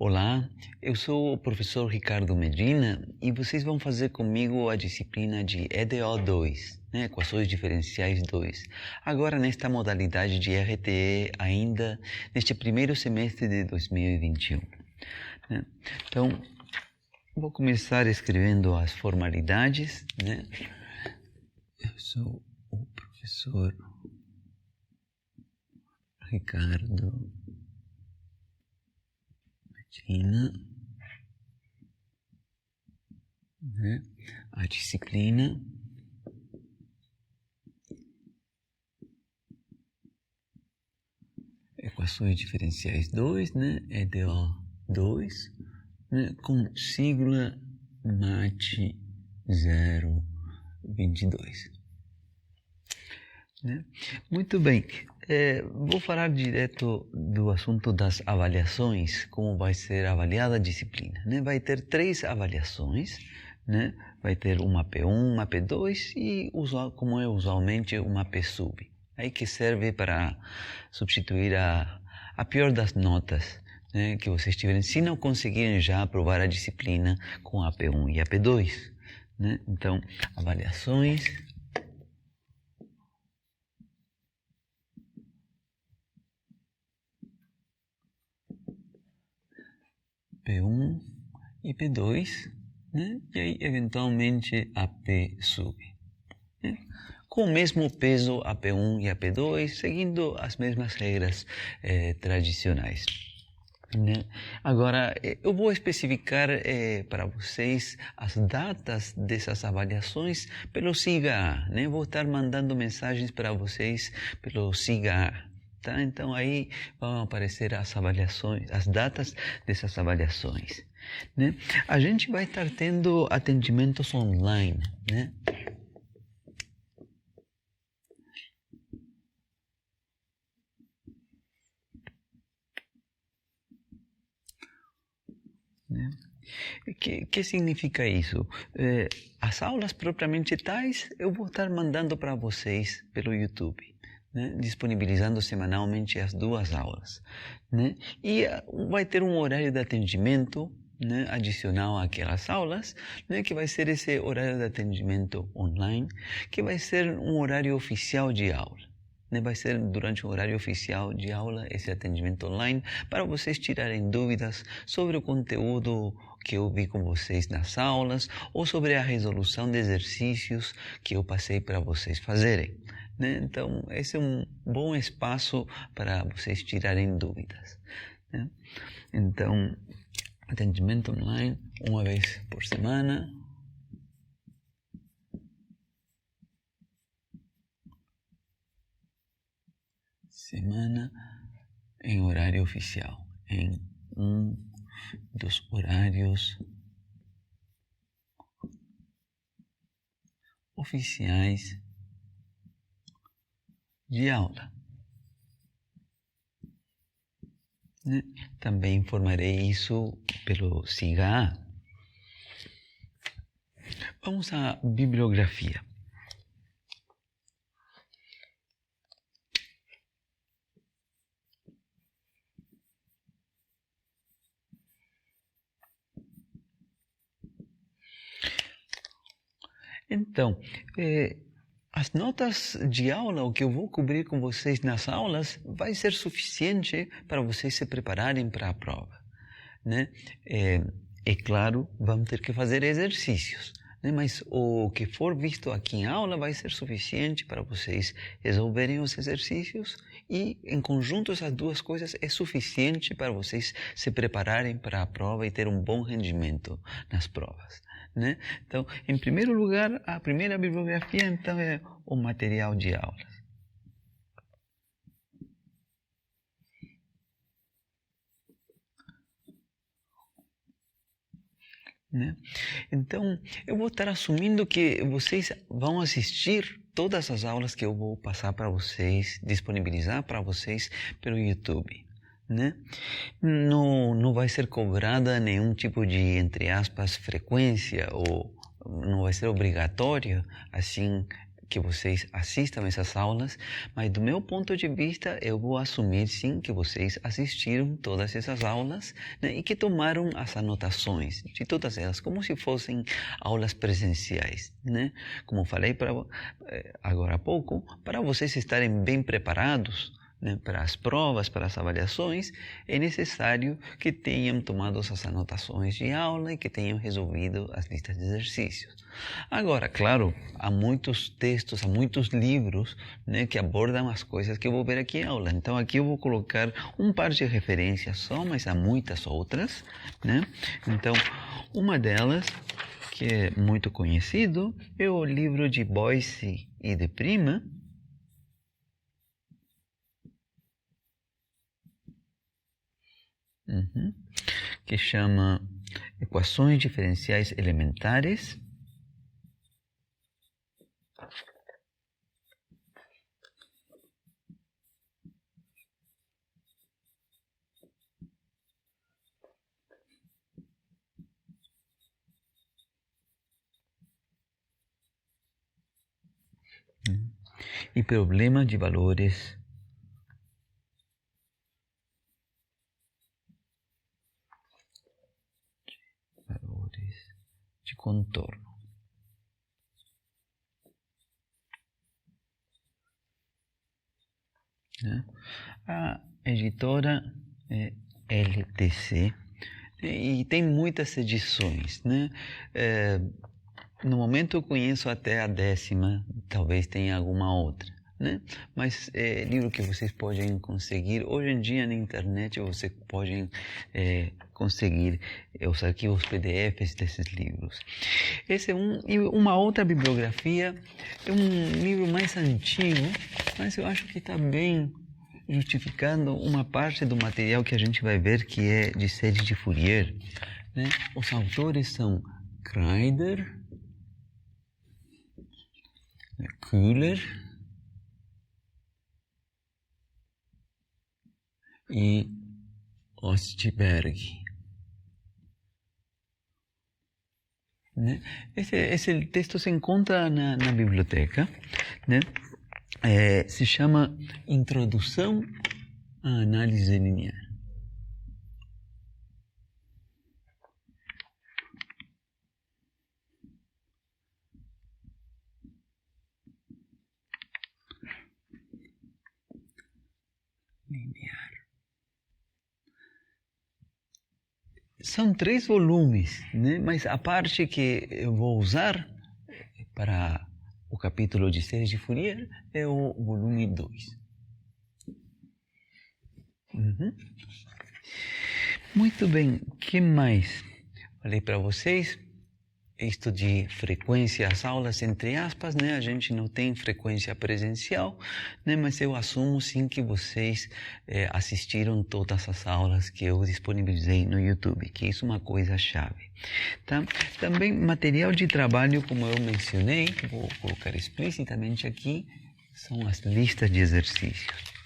Olá, eu sou o professor Ricardo Medina e vocês vão fazer comigo a disciplina de EDO 2, Equações Diferenciais 2, agora nesta modalidade de RTE ainda neste primeiro semestre de 2021. Então, vou começar escrevendo as formalidades. Eu sou o professor Ricardo Medina, a disciplina Equações Diferenciais 2, EDO 2, com sigla MAT 022. Muito bem, vou falar direto do assunto das avaliações, como vai ser avaliada a disciplina. Vai ter 3 avaliações, vai ter uma P1, uma P2 e, como é usualmente, uma P-sub, aí que serve para substituir a pior das notas que vocês tiverem, se não conseguirem já aprovar a disciplina com a P1 e a P2. Então, avaliações. P1 e P2, e aí eventualmente a P-sub. Com o mesmo peso a P1 e a P2, seguindo as mesmas regras tradicionais. Agora, eu vou especificar para vocês as datas dessas avaliações pelo SIGA. Vou estar mandando mensagens para vocês pelo SIGA. Tá? Então aí vão aparecer as avaliações, as datas dessas avaliações. A gente vai estar tendo atendimentos online. Que significa isso? As aulas propriamente tais eu vou estar mandando para vocês pelo YouTube. Disponibilizando semanalmente as 2 aulas. E vai ter um horário de atendimento adicional àquelas aulas, que vai ser esse horário de atendimento online, que vai ser um horário oficial de aula. Vai ser durante o horário oficial de aula esse atendimento online para vocês tirarem dúvidas sobre o conteúdo que eu vi com vocês nas aulas ou sobre a resolução de exercícios que eu passei para vocês fazerem. Então, esse é um bom espaço para vocês tirarem dúvidas. Então, atendimento online uma vez por semana. Em horário oficial, em um dos horários oficiais de aula. Também informarei isso pelo SIGA. Vamos à bibliografia. Então, as notas de aula, o que eu vou cobrir com vocês nas aulas, vai ser suficiente para vocês se prepararem para a prova. É claro, vamos ter que fazer exercícios, mas o que for visto aqui em aula vai ser suficiente para vocês resolverem os exercícios e, em conjunto, essas 2 coisas é suficiente para vocês se prepararem para a prova e ter um bom rendimento nas provas. Então, em primeiro lugar, a primeira bibliografia então é o material de aulas. Então, eu vou estar assumindo que vocês vão assistir todas as aulas que eu vou passar para vocês, disponibilizar para vocês pelo YouTube. Não vai ser cobrada nenhum tipo de, entre aspas, frequência, ou não vai ser obrigatório, assim, que vocês assistam essas aulas, mas do meu ponto de vista, eu vou assumir sim que vocês assistiram todas essas aulas, né, e que tomaram as anotações de todas elas, como se fossem aulas presenciais, né? Como falei agora há pouco, para vocês estarem bem preparados, né, para as provas, para as avaliações, é necessário que tenham tomado as anotações de aula e que tenham resolvido as listas de exercícios. Agora, claro, há muitos textos, há muitos livros, né, que abordam as coisas que eu vou ver aqui em aula. Então, aqui eu vou colocar um par de referências só, mas há muitas outras, né? Então, uma delas, que é muito conhecido, é o livro de Boyce e de Prima, que chama Equações Diferenciais Elementares. E Problema de Valores de contorno. Né? A editora é LTC e tem muitas edições, né? No momento eu conheço até a 10ª, talvez tenha alguma outra, né? Mas é livro que vocês podem conseguir. Hoje em dia na internet vocês podem conseguir os arquivos PDFs desses livros. Esse é e uma outra bibliografia, é um livro mais antigo, mas eu acho que está bem justificando uma parte do material que a gente vai ver, que é de série de Fourier, né? Os autores são Kreider, Köhler e Ostberg. Né? Esse texto se encontra na biblioteca, né? Se chama Introdução à Análise Linear. São 3 volumes, né? Mas a parte que eu vou usar para o capítulo de séries de Fourier é o volume 2. Muito bem, o que mais? Falei para vocês, isto de frequência, as aulas entre aspas, né? A gente não tem frequência presencial, né? Mas eu assumo sim que vocês assistiram todas as aulas que eu disponibilizei no YouTube, que isso é uma coisa chave. Tá? Também material de trabalho, como eu mencionei, vou colocar explicitamente aqui, são as listas de exercícios.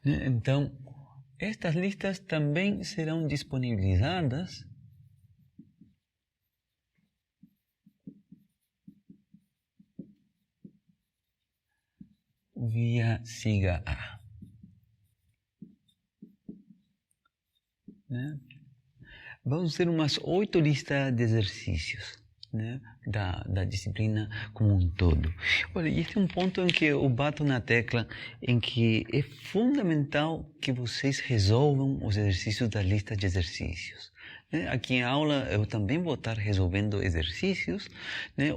Então, estas listas também serão disponibilizadas via SIGA-A. Né? Vamos ter umas 8 listas de exercícios, né, da disciplina como um todo. Olha, esse é um ponto em que eu bato na tecla, em que é fundamental que vocês resolvam os exercícios da lista de exercícios. Aqui em aula eu também vou estar resolvendo exercícios, né,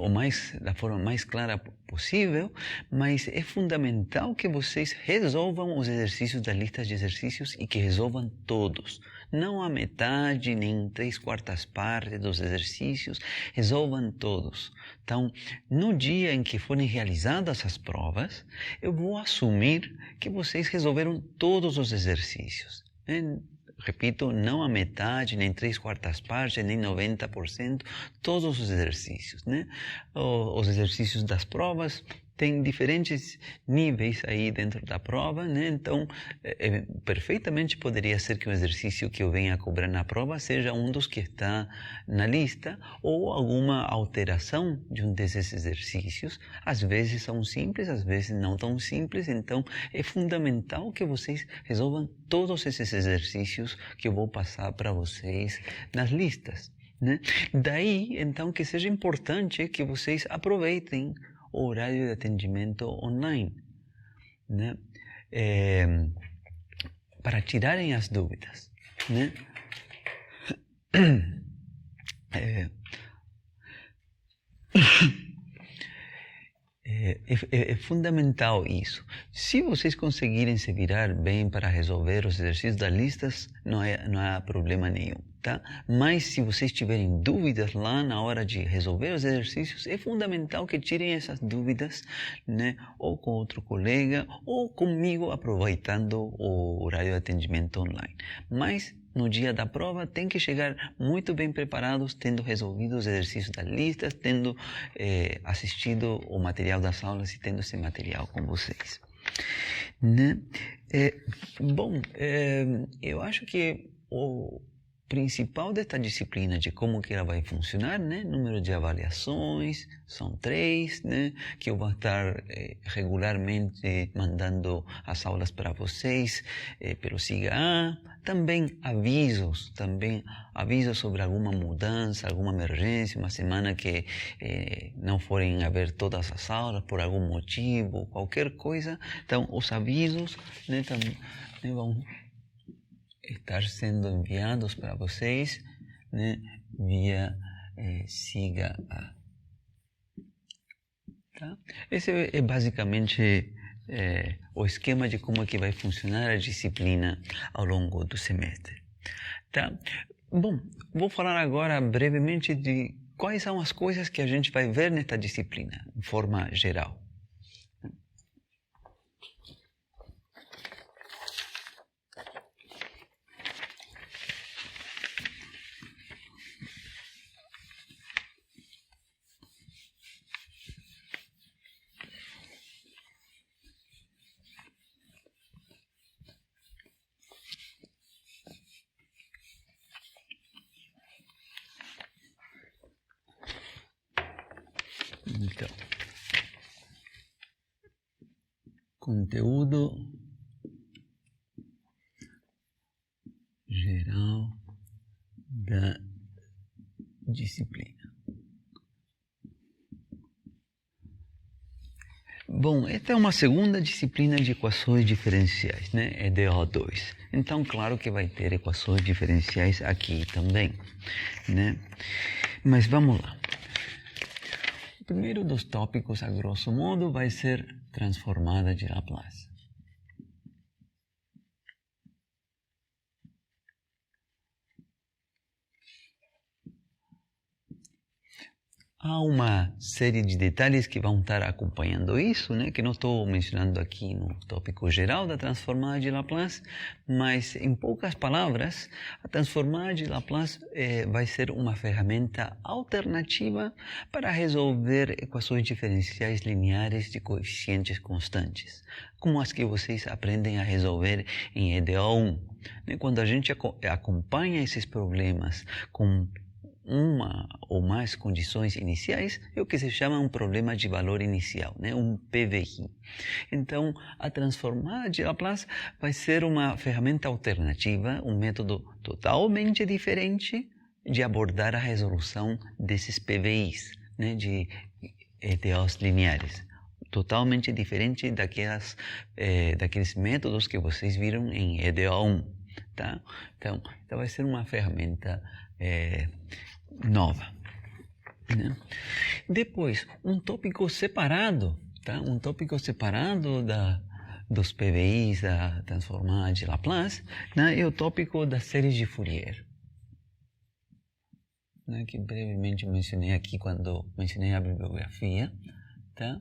da forma mais clara possível, mas é fundamental que vocês resolvam os exercícios da lista de exercícios e que resolvam todos. Não a metade, nem 3/4 partes dos exercícios, resolvam todos. Então, no dia em que forem realizadas as provas, eu vou assumir que vocês resolveram todos os exercícios. Repito, não a metade, nem 3/4 partes, nem 90%, todos os exercícios, né? Os exercícios das provas tem diferentes níveis aí dentro da prova, né? Então, perfeitamente poderia ser que o exercício que eu venha a cobrar na prova seja um dos que está na lista ou alguma alteração de um desses exercícios. Às vezes são simples, às vezes não tão simples, então é fundamental que vocês resolvam todos esses exercícios que eu vou passar para vocês nas listas, né? Daí, então, que seja importante que vocês aproveitem o horário de atendimento online, né? Para tirarem as dúvidas, né? É fundamental isso. Se vocês conseguirem se virar bem para resolver os exercícios das listas, não há problema nenhum, tá? Mas se vocês tiverem dúvidas lá na hora de resolver os exercícios, é fundamental que tirem essas dúvidas, né? Ou com outro colega, ou comigo, aproveitando o horário de atendimento online. Mas no dia da prova, tem que chegar muito bem preparados, tendo resolvido os exercícios das listas, tendo assistido o material das aulas e tendo esse material com vocês, né? Eu acho que o principal desta disciplina, de como que ela vai funcionar, né? Número de avaliações, são 3, né? Que eu vou estar regularmente mandando as aulas para vocês pelo SIGA. Também avisos sobre alguma mudança, alguma emergência, uma semana que não forem haver todas as aulas por algum motivo, qualquer coisa. Então, os avisos, né, vão estar sendo enviados para vocês, né, via SIGA. Tá? Esse é basicamente o esquema de como é que vai funcionar a disciplina ao longo do semestre. Tá? Bom, vou falar agora brevemente de quais são as coisas que a gente vai ver nesta disciplina, de forma geral. Então, conteúdo geral da disciplina. Bom, esta é uma segunda disciplina de equações diferenciais, né? É DO2. Então, claro que vai ter equações diferenciais aqui também, né? Mas vamos lá. O primeiro dos tópicos, a grosso modo, vai ser transformada de Laplace. Há uma série de detalhes que vão estar acompanhando isso, né, que não estou mencionando aqui no tópico geral da transformada de Laplace, mas em poucas palavras, a transformada de Laplace vai ser uma ferramenta alternativa para resolver equações diferenciais lineares de coeficientes constantes, como as que vocês aprendem a resolver em EDO1. Quando a gente acompanha esses problemas com uma ou mais condições iniciais, é o que se chama um problema de valor inicial, né? Um PVI. Então, a transformada de Laplace vai ser uma ferramenta alternativa, um método totalmente diferente de abordar a resolução desses PVIs, né? De EDOs lineares. Totalmente diferente daqueles métodos que vocês viram em EDO1. Tá? Então vai ser uma ferramenta nova, né? Depois, um tópico separado, tá? Um tópico separado dos PVIs da transformada de Laplace, né? É o tópico das séries de Fourier, né? Que brevemente mencionei aqui quando mencionei a bibliografia, tá?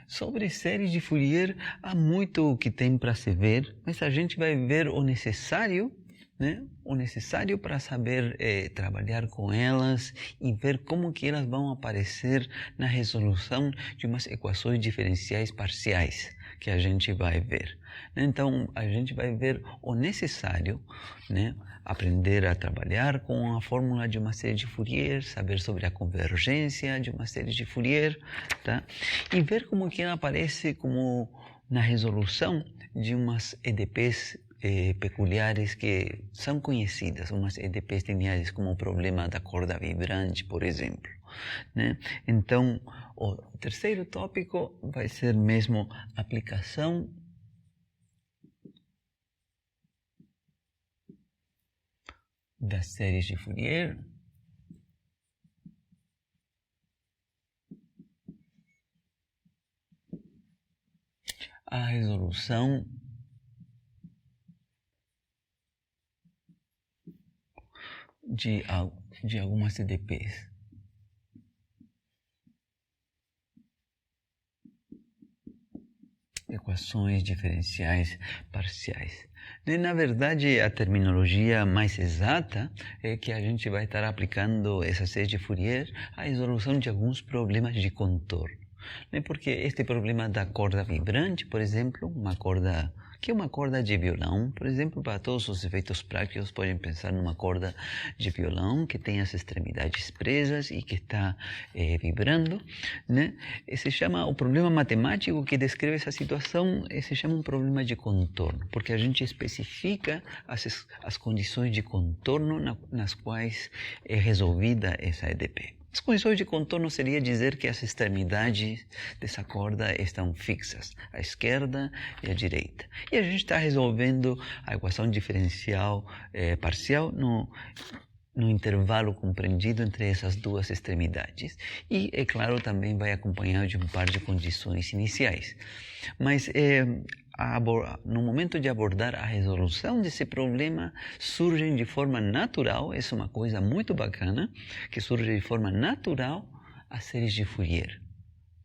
Sobre séries de Fourier, há muito que tem para se ver, mas a gente vai ver o necessário né, o necessário para saber trabalhar com elas e ver como que elas vão aparecer na resolução de umas equações diferenciais parciais que a gente vai ver. Então, a gente vai ver o necessário, né, aprender a trabalhar com a fórmula de uma série de Fourier, saber sobre a convergência de uma série de Fourier, tá? E ver como que ela aparece como na resolução de umas EDPs peculiares que são conhecidas, umas EDPs lineares como o problema da corda vibrante, por exemplo, né? Então, o terceiro tópico vai ser mesmo aplicação das séries de Fourier à resolução de algumas EDPs. Equações diferenciais parciais. Na verdade, a terminologia mais exata é que a gente vai estar aplicando essa série de Fourier à resolução de alguns problemas de contorno. Porque este problema da corda vibrante, por exemplo, uma corda de violão, por exemplo, para todos os efeitos práticos, podem pensar numa corda de violão que tem as extremidades presas e que está vibrando, né? Se chama o problema matemático que descreve essa situação, se chama um problema de contorno, porque a gente especifica as condições de contorno nas quais é resolvida essa EDP. As condições de contorno seria dizer que as extremidades dessa corda estão fixas, à esquerda e à direita. E a gente está resolvendo a equação diferencial parcial no intervalo compreendido entre essas duas extremidades. E, é claro, também vai acompanhado de um par de condições iniciais. Mas no momento de abordar a resolução desse problema, surgem de forma natural, essa é uma coisa muito bacana, que surge de forma natural as séries de Fourier,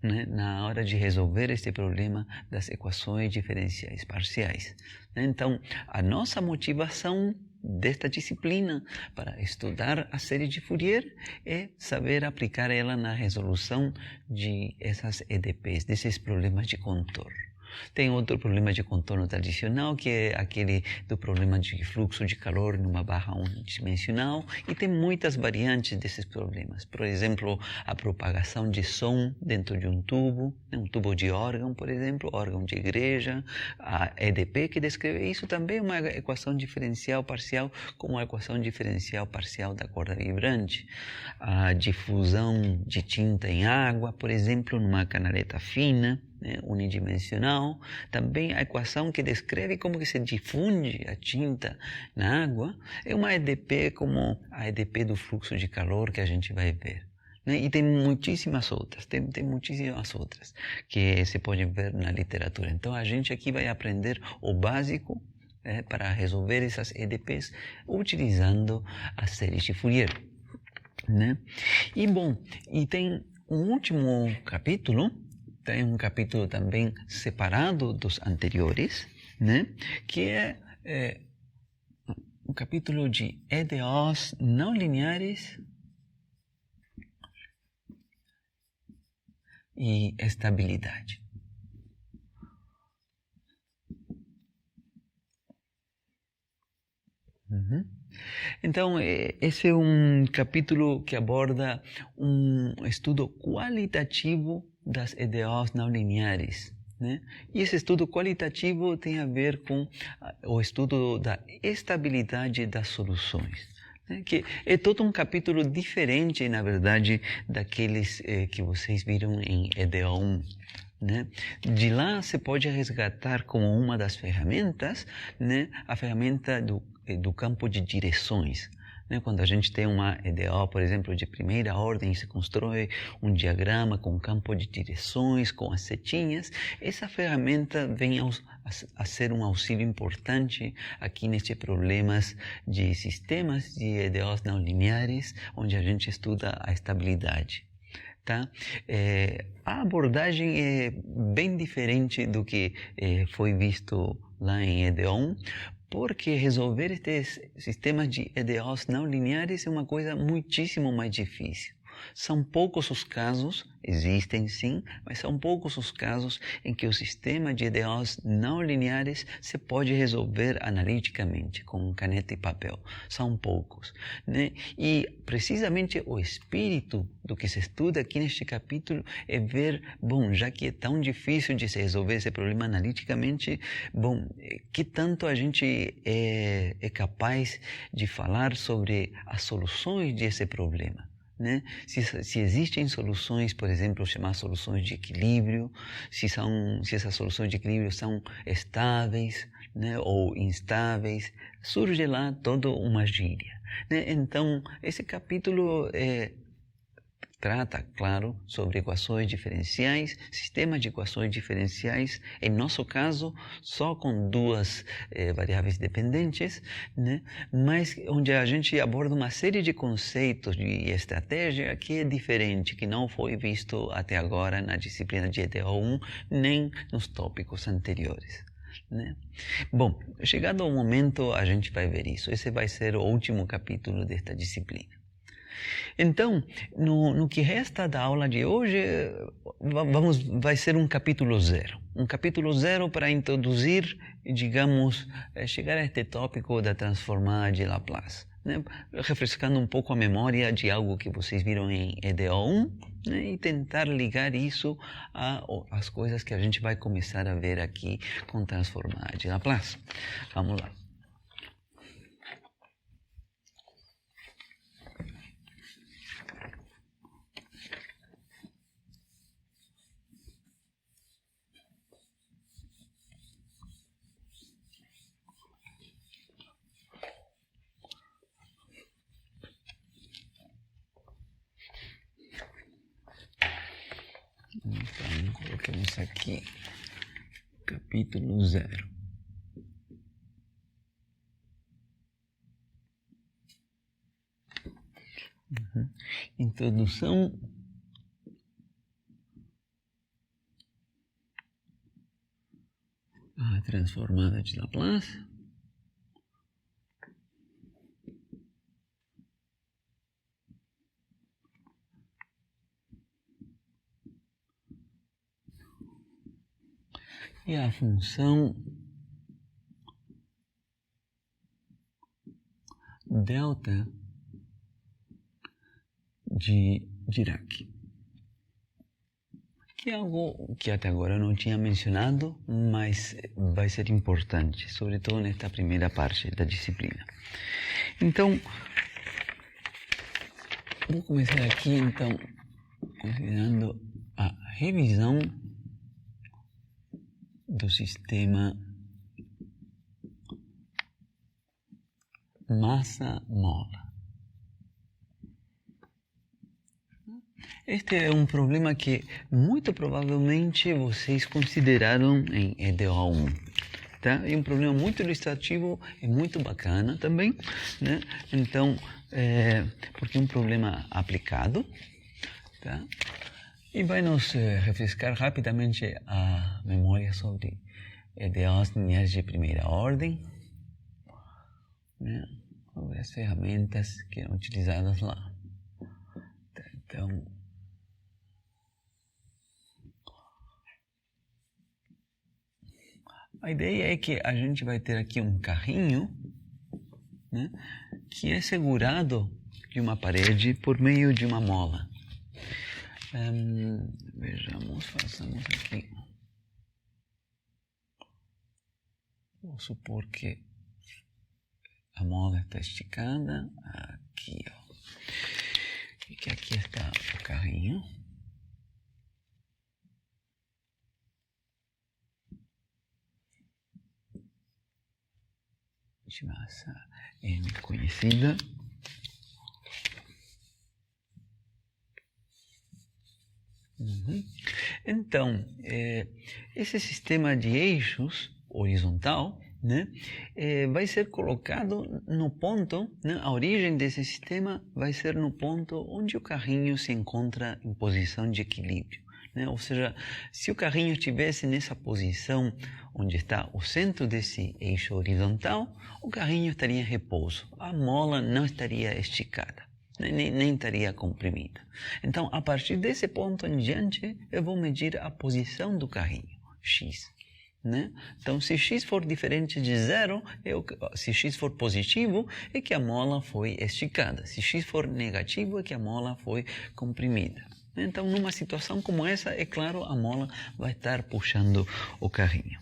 né, na hora de resolver este problema das equações diferenciais parciais. Então, a nossa motivação desta disciplina para estudar a série de Fourier é saber aplicar ela na resolução de essas EDPs, desses problemas de contorno. Tem outro problema de contorno tradicional, que é aquele do problema de fluxo de calor numa barra unidimensional, e tem muitas variantes desses problemas. Por exemplo, a propagação de som dentro de um tubo de órgão, por exemplo, órgão de igreja, a EDP que descreve isso também é uma equação diferencial parcial, como a equação diferencial parcial da corda vibrante. A difusão de tinta em água, por exemplo, numa canaleta fina, unidimensional, também a equação que descreve como que se difunde a tinta na água é uma EDP como a EDP do fluxo de calor que a gente vai ver. E tem muitíssimas outras, tem muitíssimas outras que se pode ver na literatura. Então a gente aqui vai aprender o básico para resolver essas EDPs utilizando as séries de Fourier, né? E bom, e tem um último capítulo. Tem um capítulo também separado dos anteriores, né? Que é um capítulo de EDOs não lineares e estabilidade. Então, esse é um capítulo que aborda um estudo qualitativo das EDOs não lineares, né? E esse estudo qualitativo tem a ver com o estudo da estabilidade das soluções, né? Que é todo um capítulo diferente, na verdade, daqueles que vocês viram em EDO 1. Né? De lá você pode resgatar como uma das ferramentas, né, a ferramenta do campo de direções. Quando a gente tem uma EDO, por exemplo, de primeira ordem, se constrói um diagrama com campo de direções, com as setinhas, essa ferramenta vem a ser um auxílio importante aqui nestes problemas de sistemas de EDOs não lineares, onde a gente estuda a estabilidade. Tá? A abordagem é bem diferente do que foi visto lá em EDO 1, porque resolver estes sistemas de EDOs não lineares é uma coisa muitíssimo mais difícil. São poucos os casos, existem sim, mas são poucos os casos em que o sistema de EDOs não lineares se pode resolver analiticamente, com caneta e papel. São poucos, né? E precisamente o espírito do que se estuda aqui neste capítulo é ver, bom, já que é tão difícil de se resolver esse problema analiticamente, bom, que tanto a gente é capaz de falar sobre as soluções desse problema. Né? Se existem soluções, por exemplo, chamar soluções de equilíbrio, se essas soluções de equilíbrio são estáveis, né, ou instáveis, surge lá toda uma gíria. Né? Então, esse capítulo trata, claro, sobre equações diferenciais, sistemas de equações diferenciais, em nosso caso, só com duas variáveis dependentes, né? Mas onde a gente aborda uma série de conceitos de estratégia que é diferente, que não foi visto até agora na disciplina de EDO1, nem nos tópicos anteriores. Né? Bom, chegado ao momento, a gente vai ver isso. Esse vai ser o último capítulo desta disciplina. Então, no que resta da aula de hoje, vai ser um capítulo 0. Um capítulo 0 para introduzir, digamos, chegar a este tópico da transformada de Laplace. Né? Refrescando um pouco a memória de algo que vocês viram em EDO1, né? E tentar ligar isso às coisas que a gente vai começar a ver aqui com transformada de Laplace. Vamos lá. Então, coloquemos aqui capítulo 0. Introdução à transformada de Laplace. E a função delta de Dirac, que é algo que até agora eu não tinha mencionado, mas vai ser importante, sobretudo nesta primeira parte da disciplina. Então, vou começar aqui, então, considerando a revisão do sistema massa-mola. Este é um problema que muito provavelmente vocês consideraram em EDO1. Tá? É um problema muito ilustrativo e muito bacana também, né? Então, porque é um problema aplicado, tá? E vai nos refrescar rapidamente a memória sobre EDOs lineares de primeira ordem, né? Sobre as ferramentas que eram utilizadas lá. Então, a ideia é que a gente vai ter aqui um carrinho, né, que é segurado de uma parede por meio de uma mola. Vejamos, façamos aqui. Vou supor que a mola está esticada aqui, ó. E que aqui está o carrinho. De massa M conhecida. Então, esse sistema de eixos horizontal, né, vai ser colocado no ponto, né, a origem desse sistema vai ser no ponto onde o carrinho se encontra em posição de equilíbrio. né? Ou seja, se o carrinho estivesse nessa posição onde está o centro desse eixo horizontal, o carrinho estaria em repouso, a mola não estaria esticada, nem estaria comprimida. Então, a partir desse ponto em diante, eu vou medir a posição do carrinho, x. Né? Então, se x for diferente de zero, se x for positivo, é que a mola foi esticada. Se x for negativo, é que a mola foi comprimida. Então, numa situação como essa, é claro, a mola vai estar puxando o carrinho.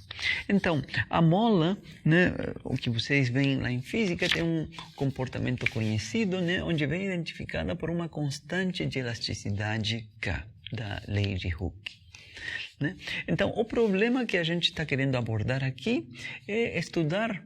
Então, a mola, né, o que vocês veem lá em física, tem um comportamento conhecido, né, onde vem identificada por uma constante de elasticidade K, da lei de Hooke. Né? Então, o problema que a gente está querendo abordar aqui é estudar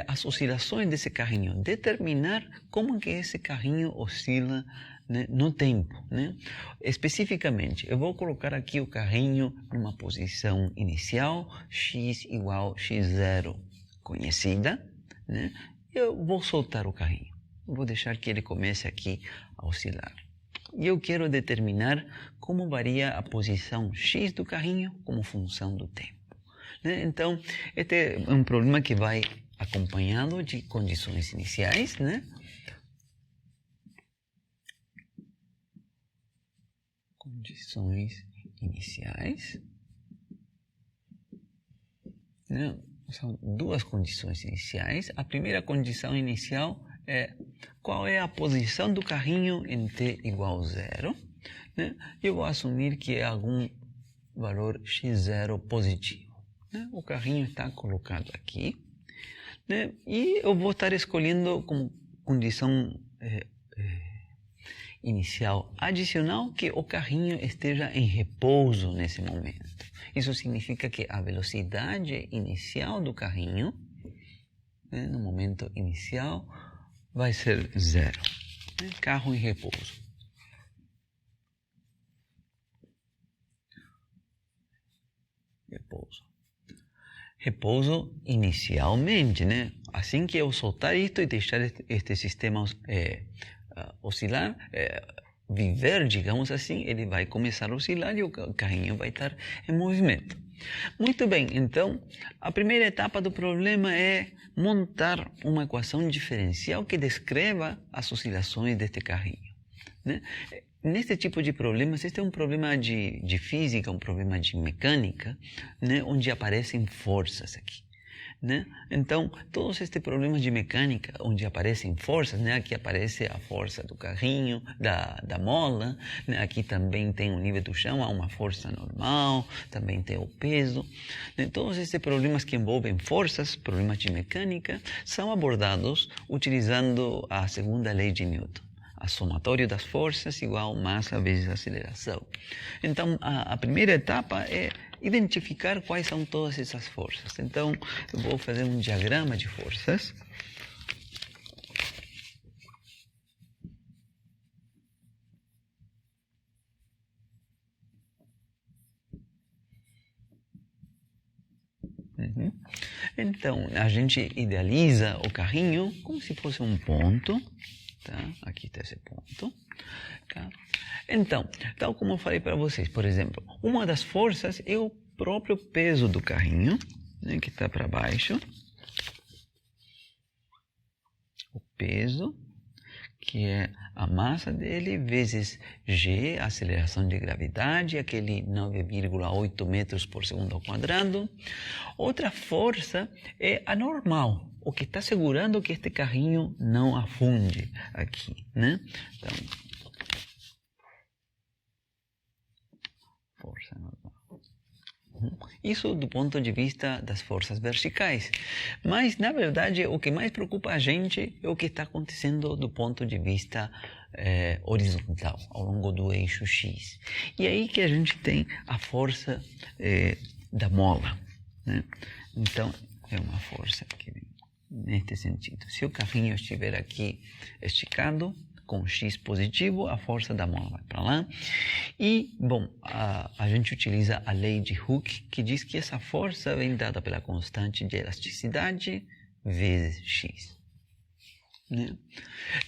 as oscilações desse carrinho, determinar como que esse carrinho oscila, né, no tempo. Né? Especificamente, eu vou colocar aqui o carrinho numa posição inicial, x igual x0 conhecida, né? Eu vou soltar o carrinho, vou deixar que ele comece aqui a oscilar. E eu quero determinar como varia a posição x do carrinho como função do tempo. Né? Então, este é um problema que vai acompanhado de condições iniciais, né? Condições iniciais. Né? São duas condições iniciais. A primeira condição inicial é qual é a posição do carrinho em t igual a 0. Né? Eu vou assumir que é algum valor x0 positivo. Né? O carrinho está colocado aqui. Né? E eu vou estar escolhendo como condição inicial adicional que o carrinho esteja em repouso nesse momento. Isso significa que a velocidade inicial do carrinho, né, no momento inicial, vai ser 0. Né? Carro em repouso. Repouso inicialmente, né? Assim que eu soltar isto e deixar este sistema oscilar, viver, digamos assim, ele vai começar a oscilar e o carrinho vai estar em movimento. Muito bem, então, a primeira etapa do problema é montar uma equação diferencial que descreva as oscilações deste carrinho. Né? Neste tipo de problemas, este é um problema de física, um problema de mecânica, né, onde aparecem forças aqui. Né? Então, todos estes problemas de mecânica, onde aparecem forças, né? Aqui aparece a força do carrinho, da mola, né? Aqui também tem o nível do chão, há uma força normal, também tem o peso. Né? Todos estes problemas que envolvem forças, problemas de mecânica, são abordados utilizando a segunda lei de Newton. A somatório das forças igual massa vezes aceleração. Então, a primeira etapa é identificar quais são todas essas forças. Então, eu vou fazer um diagrama de forças. Então, a gente idealiza o carrinho como se fosse um ponto. Tá? Aqui está esse ponto. Tá? Então, tal como eu falei para vocês, por exemplo, uma das forças é o próprio peso do carrinho, né, que está para baixo. O peso, que é a massa dele, vezes g, a aceleração de gravidade, aquele 9,8 metros por segundo ao quadrado. Outra força é a normal, o que está segurando que este carrinho não afunde aqui, né? Então, força normal. Isso do ponto de vista das forças verticais. Mas, na verdade, o que mais preocupa a gente é o que está acontecendo do ponto de vista horizontal, ao longo do eixo X. E aí que a gente tem a força da mola. Né? Então, é uma força que vem neste sentido. Se o carrinho estiver aqui esticado, com X positivo, a força da mola vai para lá. E, bom, a gente utiliza a lei de Hooke, que diz que essa força vem dada pela constante de elasticidade vezes X. né?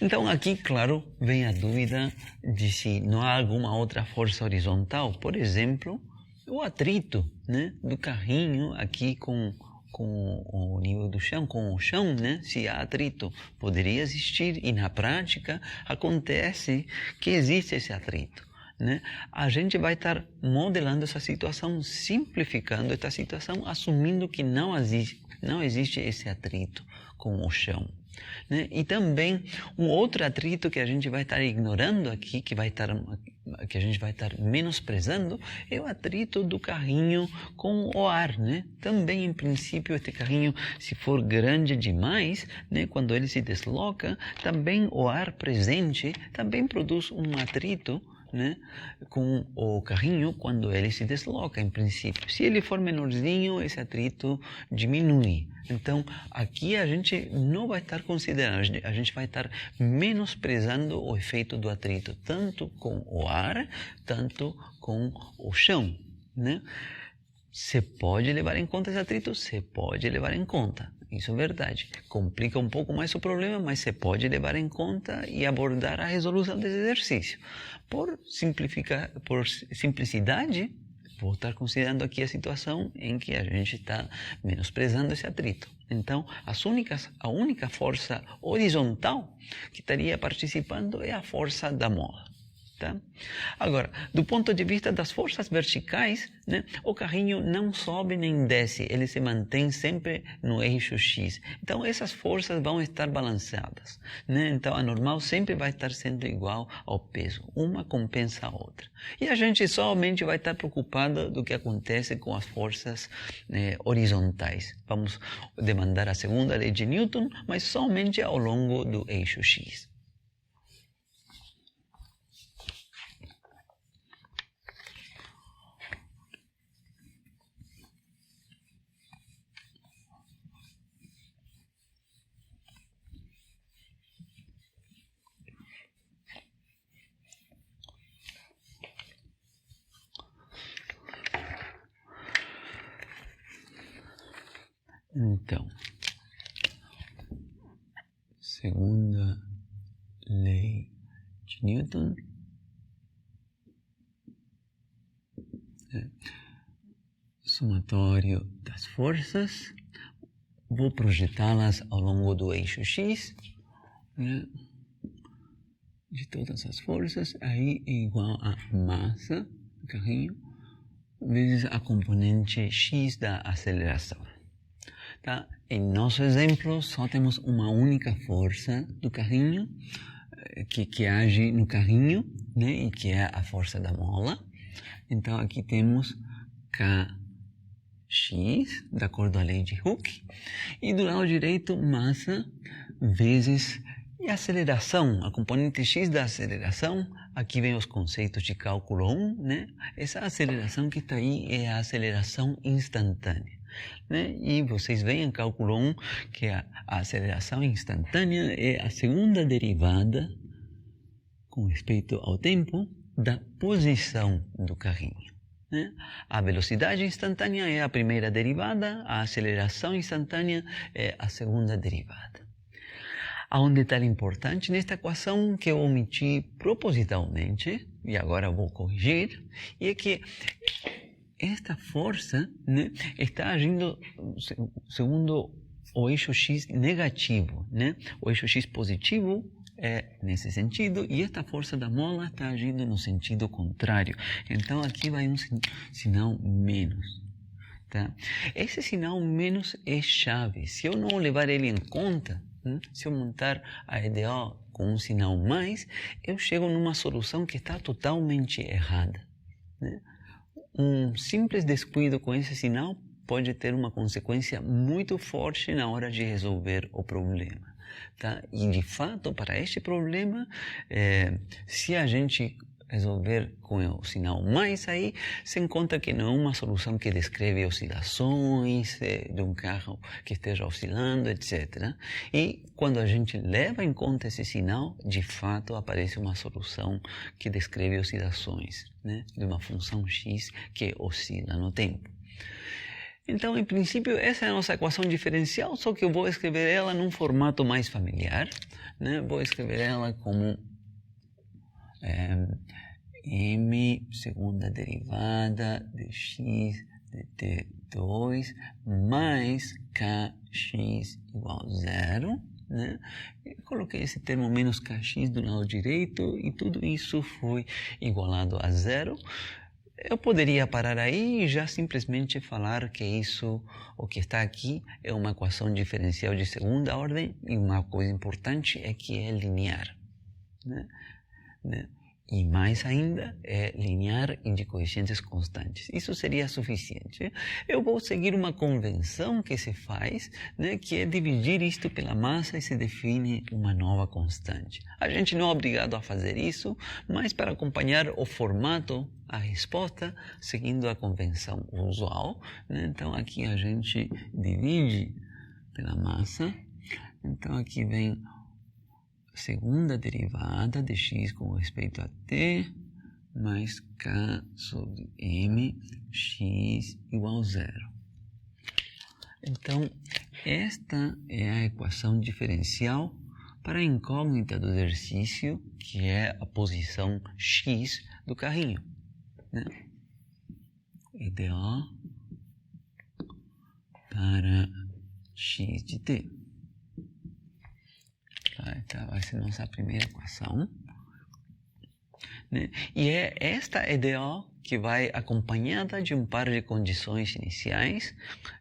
Então aqui, claro, vem a dúvida de se não há alguma outra força horizontal, por exemplo, o atrito, né, do carrinho aqui com o nível do chão, com o chão, né? Se há atrito, poderia existir, e na prática acontece que existe esse atrito, né? A gente vai estar modelando essa situação, simplificando essa situação, assumindo que não existe esse atrito com o chão, né? E também um outro atrito que a gente vai estar ignorando aqui, que a gente vai estar menosprezando, é o atrito do carrinho com o ar, né? Também, em princípio, este carrinho, se for grande demais, né, quando ele se desloca, também o ar presente também produz um atrito, né, com o carrinho quando ele se desloca, em princípio. Se ele for menorzinho, esse atrito diminui. Então, aqui a gente não vai estar considerando, a gente vai estar menosprezando o efeito do atrito, tanto com o ar, tanto com o chão, né? Você pode levar em conta esse atrito? Você pode levar em conta. Isso é verdade. Complica um pouco mais o problema, mas você pode levar em conta e abordar a resolução desse exercício. Por simplicidade, vou estar considerando aqui a situação em que a gente está menosprezando esse atrito. Então, a única força horizontal que estaria participando é a força da mola. Tá? Agora, do ponto de vista das forças verticais, né, o carrinho não sobe nem desce, ele se mantém sempre no eixo X. Então, essas forças vão estar balanceadas, né? Então, a normal sempre vai estar sendo igual ao peso. Uma compensa a outra. E a gente somente vai estar preocupado do que acontece com as forças horizontais. Vamos demandar a segunda lei de Newton, mas somente ao longo do eixo X. Então, segunda lei de Newton, somatório das forças, vou projetá-las ao longo do eixo X, né, de todas as forças, aí é igual a massa do carrinho vezes a componente X da aceleração. Tá? Em nosso exemplo, só temos uma única força do carrinho, que age no carrinho, né? E que é a força da mola. Então, aqui temos Kx, de acordo à lei de Hooke. E do lado direito, massa vezes e aceleração, a componente X da aceleração. Aqui vem os conceitos de cálculo 1, né? Essa aceleração que está aí é a aceleração instantânea, né? E vocês veem em cálculo 1 que a aceleração instantânea é a segunda derivada com respeito ao tempo da posição do carrinho, né? A velocidade instantânea é a primeira derivada, a aceleração instantânea é a segunda derivada. Há um detalhe importante nesta equação que eu omiti propositalmente, e agora vou corrigir, e é que esta força, né, está agindo segundo o eixo X negativo, né? O eixo X positivo é nesse sentido, e esta força da mola está agindo no sentido contrário. Então aqui vai um sinal menos. Tá? Esse sinal menos é chave. Se eu não levar ele em conta, se eu montar a EDO com um sinal mais, eu chego numa solução que está totalmente errada, né? Um simples descuido com esse sinal pode ter uma consequência muito forte na hora de resolver o problema. Tá? E, de fato, para este problema, se a gente resolver com o sinal mais aí, se encontra que não é uma solução que descreve oscilações de um carro que esteja oscilando, etc. E quando a gente leva em conta esse sinal, de fato aparece uma solução que descreve oscilações, né, de uma função x que oscila no tempo. Então, em princípio, essa é a nossa equação diferencial, só que eu vou escrever ela num formato mais familiar, né? Vou escrever ela como m segunda derivada de x de t2 mais kx igual a 0, né? Eu coloquei esse termo menos kx do lado direito e tudo isso foi igualado a 0. Eu poderia parar aí e já simplesmente falar que isso, o que está aqui, é uma equação diferencial de segunda ordem e uma coisa importante é que é linear, né? E mais ainda, é linear e de coeficientes constantes. Isso seria suficiente. Eu vou seguir uma convenção que se faz, né, que é dividir isto pela massa e se define uma nova constante. A gente não é obrigado a fazer isso, mas para acompanhar o formato, a resposta, seguindo a convenção usual, né? Então aqui a gente divide pela massa. Então aqui vem segunda derivada de x com respeito a t mais k sobre m x igual a 0. Então, esta é a equação diferencial para a incógnita do exercício, que é a posição x do carrinho, né? EDO para x de t. Essa vai ser nossa primeira equação, né? E é esta EDO que vai acompanhada de um par de condições iniciais,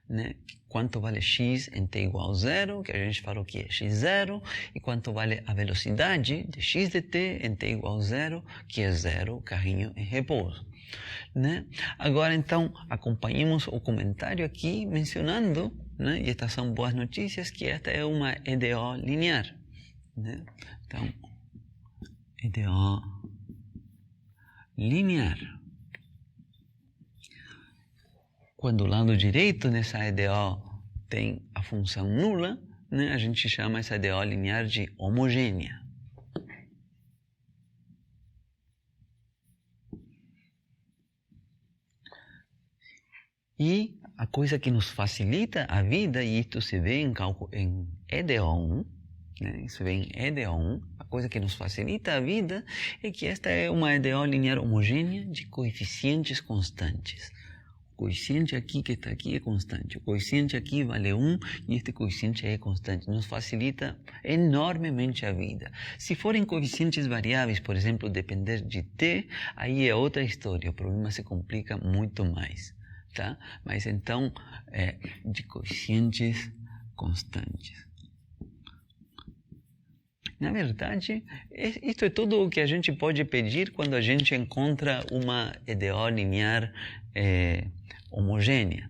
né? Quanto vale x em t igual a 0, que a gente falou que é x0, e quanto vale a velocidade de x de t em t igual a 0, que é 0, carrinho em repouso, né? Agora, então, acompanhemos o comentário aqui mencionando, né? E estas são boas notícias, que esta é uma EDO linear, né? Então, EDO linear. Quando o lado direito nessa EDO tem a função nula, né, a gente chama essa EDO linear de homogênea. E a coisa que nos facilita a vida, e isto se vê em EDO1, né, isso vem em EDO1, a coisa que nos facilita a vida é que esta é uma EDO linear homogênea de coeficientes constantes. O coeficiente aqui que está aqui é constante, o coeficiente aqui vale 1 e este coeficiente é constante. Nos facilita enormemente a vida. Se forem coeficientes variáveis, por exemplo, depender de t, aí é outra história, o problema se complica muito mais, tá? Mas então, de coeficientes constantes. Na verdade, isto é tudo o que a gente pode pedir quando a gente encontra uma EDO linear homogênea.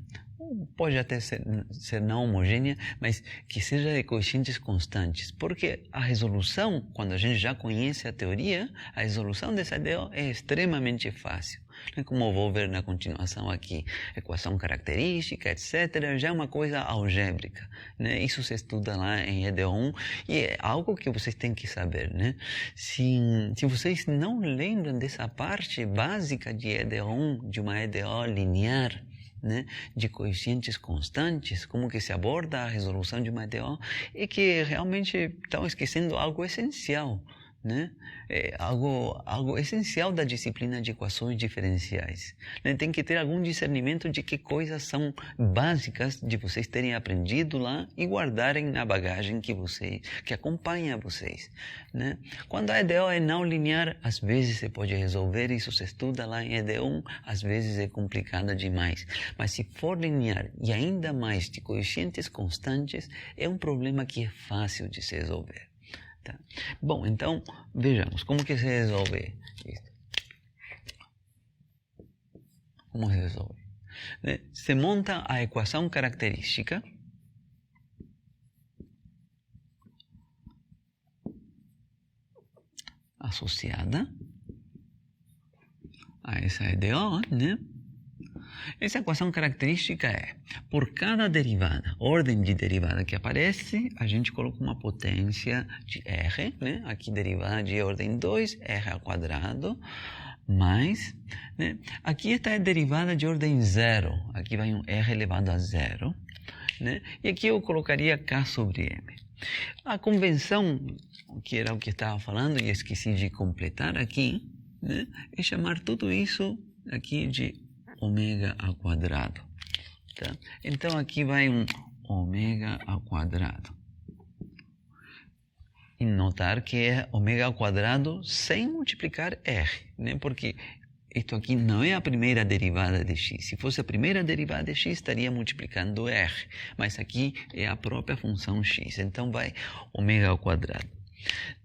Pode até ser não homogênea, mas que seja de coeficientes constantes. Porque a resolução, quando a gente já conhece a teoria, a resolução dessa EDO é extremamente fácil. Como eu vou ver na continuação aqui, equação característica, etc., já é uma coisa algébrica, né? Isso se estuda lá em EDO1 e é algo que vocês têm que saber, né? Se vocês não lembram dessa parte básica de EDO1, de uma EDO linear, né, de coeficientes constantes, como que se aborda a resolução de uma EDO, é que realmente estão esquecendo algo essencial, né? É algo essencial da disciplina de equações diferenciais, né? Tem que ter algum discernimento de que coisas são básicas de vocês terem aprendido lá e guardarem na bagagem que acompanha vocês, né? Quando a EDO é não linear, às vezes você pode resolver, isso se estuda lá em ED1, às vezes é complicada demais. Mas se for linear e ainda mais de coeficientes constantes, é um problema que é fácil de se resolver. Tá. Bom, então, vejamos como que se resolve isso. Como se resolve? Né? Se monta a equação característica associada a essa EDO, né? Essa equação característica é, por cada derivada, ordem de derivada que aparece, a gente coloca uma potência de R, né? Aqui derivada de ordem 2, R ao quadrado, mais, né? Aqui está a derivada de ordem zero, aqui vai um R elevado a zero, né? E aqui eu colocaria K sobre M. A convenção, que era o que estava falando e esqueci de completar aqui, né? É chamar tudo isso aqui de ômega ao quadrado. Tá? Então aqui vai um ômega ao quadrado. E notar que é ômega ao quadrado sem multiplicar R, né? Porque isto aqui não é a primeira derivada de x. Se fosse a primeira derivada de x, estaria multiplicando R. Mas aqui é a própria função x. Então vai ômega ao quadrado.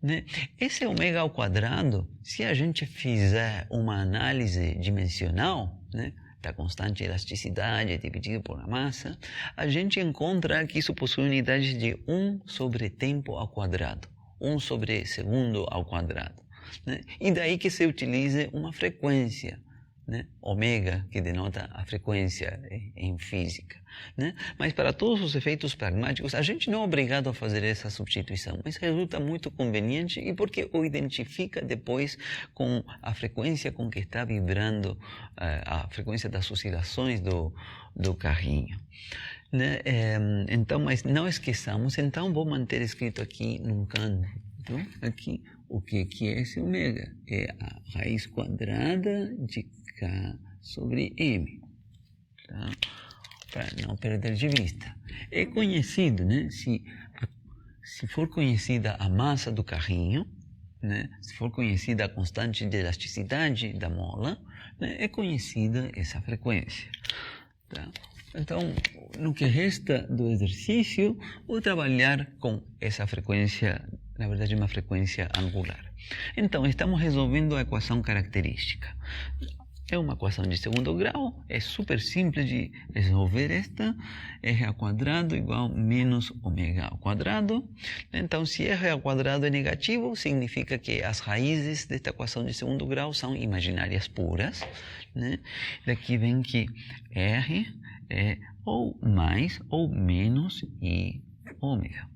Né? Esse ômega ao quadrado, se a gente fizer uma análise dimensional, né, da constante elasticidade dividido por a massa, a gente encontra que isso possui unidades de 1 sobre tempo ao quadrado, 1 sobre segundo ao quadrado. Né? E daí que se utilize uma frequência, né? Ômega, que denota a frequência em física. Né? Mas para todos os efeitos pragmáticos, a gente não é obrigado a fazer essa substituição, mas resulta muito conveniente e porque o identifica depois com a frequência com que está vibrando, a frequência das oscilações do carrinho. Né? Então, mas não esqueçamos, então vou manter escrito aqui num canto, aqui, o que é esse ômega? É a raiz quadrada de K sobre M, tá? Para não perder de vista. É conhecido, né? Se for conhecida a massa do carrinho, né? Se for conhecida a constante de elasticidade da mola, né? É conhecida essa frequência, tá? Então, no que resta do exercício, vou trabalhar com essa frequência, na verdade, uma frequência angular. Então, estamos resolvendo a equação característica. É uma equação de segundo grau, é super simples de resolver esta. R ao quadrado igual menos ômega ao quadrado. Então, se R ao quadrado é negativo, significa que as raízes desta equação de segundo grau são imaginárias puras. Né? Daqui vem que R é ou mais ou menos I ômega.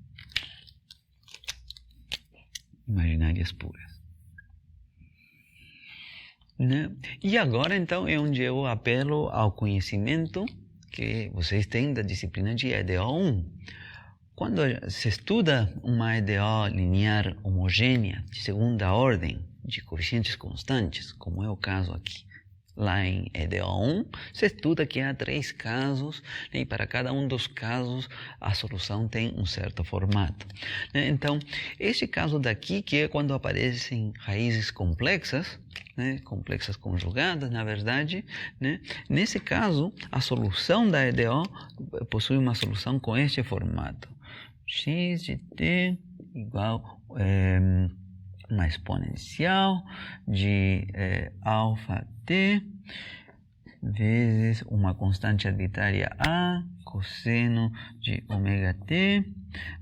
Imaginárias puras. Né? E agora, então, é onde eu apelo ao conhecimento que vocês têm da disciplina de EDO1. Quando se estuda uma EDO linear homogênea de segunda ordem, de coeficientes constantes, como é o caso aqui, lá em EDO1, se estuda que há 3 casos, né, e para cada um dos casos a solução tem um certo formato. Né? Então, este caso daqui, que é quando aparecem raízes complexas, né, complexas conjugadas, na verdade, né, nesse caso, a solução da EDO possui uma solução com este formato. X de t igual uma exponencial de alfa t vezes uma constante arbitrária a cosseno de ômega t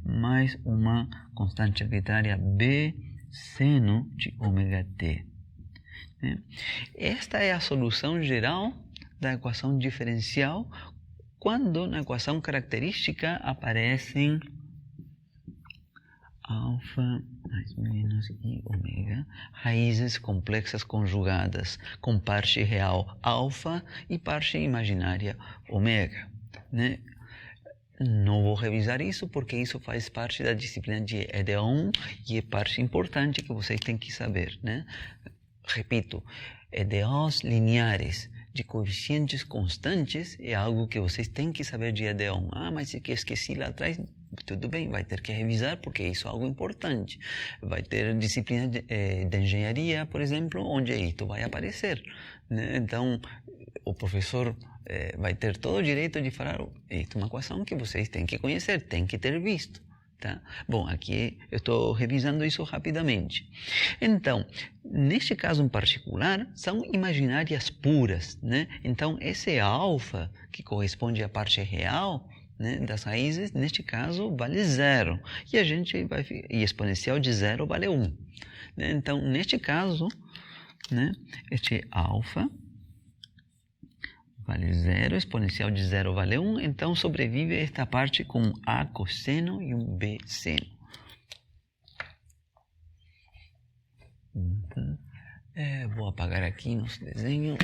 mais uma constante arbitrária b seno de ômega t. Esta é a solução geral da equação diferencial quando na equação característica aparecem alfa mais menos I ômega, raízes complexas conjugadas com parte real alfa e parte imaginária ômega. Né? Não vou revisar isso porque isso faz parte da disciplina de EDO1 e é parte importante que vocês têm que saber. Né? Repito, EDOs lineares de coeficientes constantes é algo que vocês têm que saber de EDO1. Mas é que esqueci lá atrás. Tudo bem, vai ter que revisar porque isso é algo importante. Vai ter disciplina de engenharia, por exemplo, onde isso vai aparecer. Né? Então, o professor vai ter todo o direito de falar, isso é uma equação que vocês têm que conhecer, têm que ter visto. Tá? Bom, aqui eu estou revisando isso rapidamente. Então, neste caso em particular, são imaginárias puras. Né? Então, esse alfa, que corresponde à parte real, né, das raízes, neste caso, vale 0. E a gente vai, e exponencial de 0 vale 1. Né? Então, neste caso, né, este alfa vale 0, exponencial de 0 vale 1, então sobrevive esta parte com A cosseno e um B seno. Vou apagar aqui nosso desenho.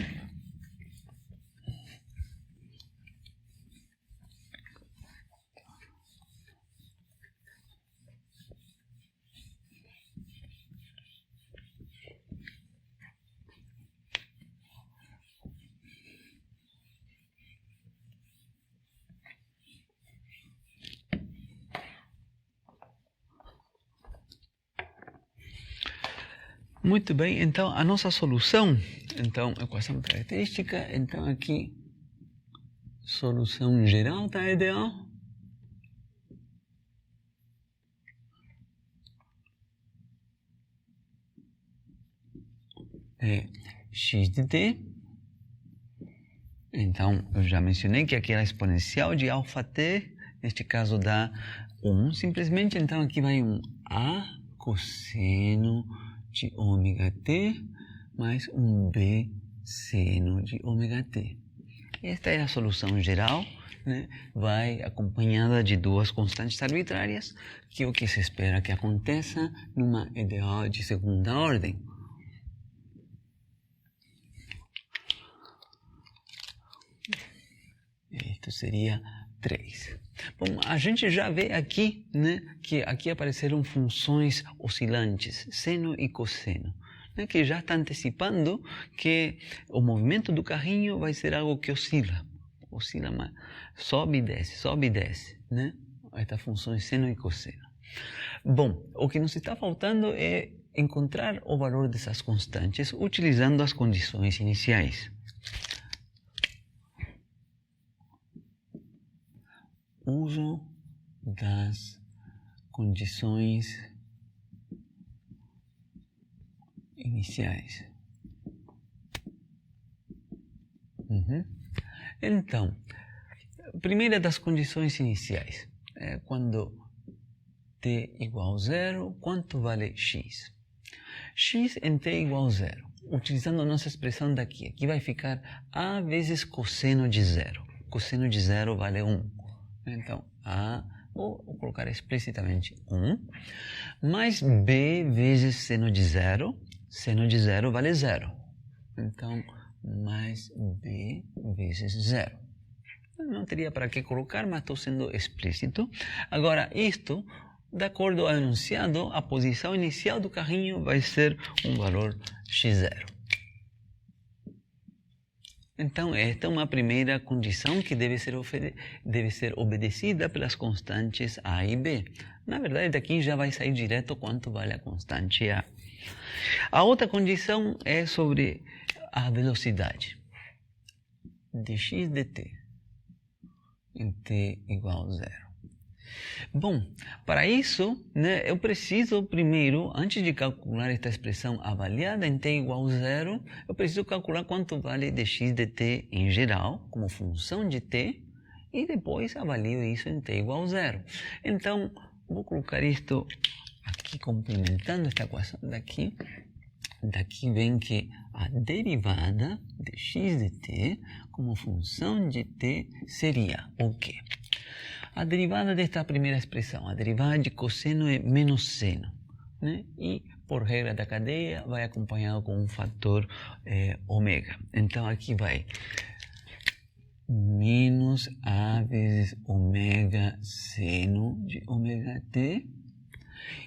Muito bem, então a nossa solução, então equação característica, então aqui solução geral da EDA é x de t. Então eu já mencionei que aqui é a exponencial de alfa t, neste caso dá 1 simplesmente, então aqui vai um a cosseno de ômega t mais um b seno de ômega t. Esta é a solução geral, né? Vai acompanhada de duas constantes arbitrárias, que é o que se espera que aconteça numa EDA de segunda ordem. Isto seria 3. Bom, a gente já vê aqui, né, que aqui apareceram funções oscilantes, seno e cosseno, né, que já está antecipando que o movimento do carrinho vai ser algo que oscila mais, sobe e desce, né? Estas funções seno e cosseno. Bom, o que nos está faltando é encontrar o valor dessas constantes utilizando as condições iniciais. Uso das condições iniciais. Então, primeira das condições iniciais é quando t igual a 0, quanto vale x? X em t igual a 0. Utilizando a nossa expressão daqui, aqui vai ficar a vezes cosseno de 0. Cosseno de 0 vale 1. Então, vou colocar explicitamente 1, mais b vezes seno de 0. Seno de 0 vale 0. Então, mais b vezes 0. Não teria para que colocar, mas estou sendo explícito. Agora, isto, de acordo ao enunciado, a posição inicial do carrinho vai ser um valor x0. Então, esta é uma primeira condição que deve ser obedecida pelas constantes A e B. Na verdade, daqui já vai sair direto quanto vale a constante A. A outra condição é sobre a velocidade. Dx dt em t igual a 0. Bom, para isso, né, eu preciso primeiro, antes de calcular esta expressão avaliada em t igual a 0, eu preciso calcular quanto vale dx dt em geral, como função de t, e depois avalio isso em t igual a 0. Então, vou colocar isto aqui complementando esta equação daqui. Daqui vem que a derivada de x de t como função de t seria o quê? A derivada desta primeira expressão, a derivada de cosseno é menos seno, né? E por regra da cadeia vai acompanhado com um fator ômega. Então aqui vai menos a vezes ômega seno de ômega t.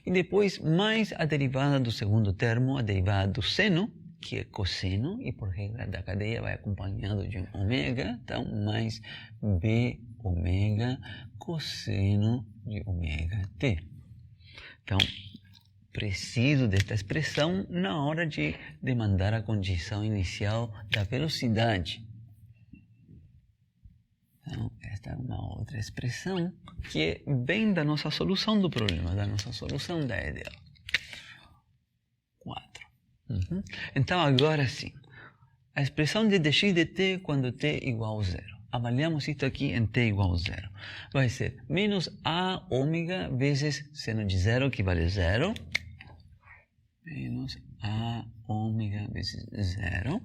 E depois mais a derivada do segundo termo, a derivada do seno, que é cosseno, e por regra da cadeia vai acompanhado de um ômega, então mais b ômega cosseno de ômega t. Então, preciso desta expressão na hora de demandar a condição inicial da velocidade. Então, esta é uma outra expressão que vem da nossa solução do problema, da nossa solução da EDA. 4. Então, agora sim, a expressão de dx dt quando t igual a 0. Avaliamos isso aqui em t igual a 0. Vai ser menos a ômega vezes seno de 0, que vale 0. Menos a ômega vezes 0.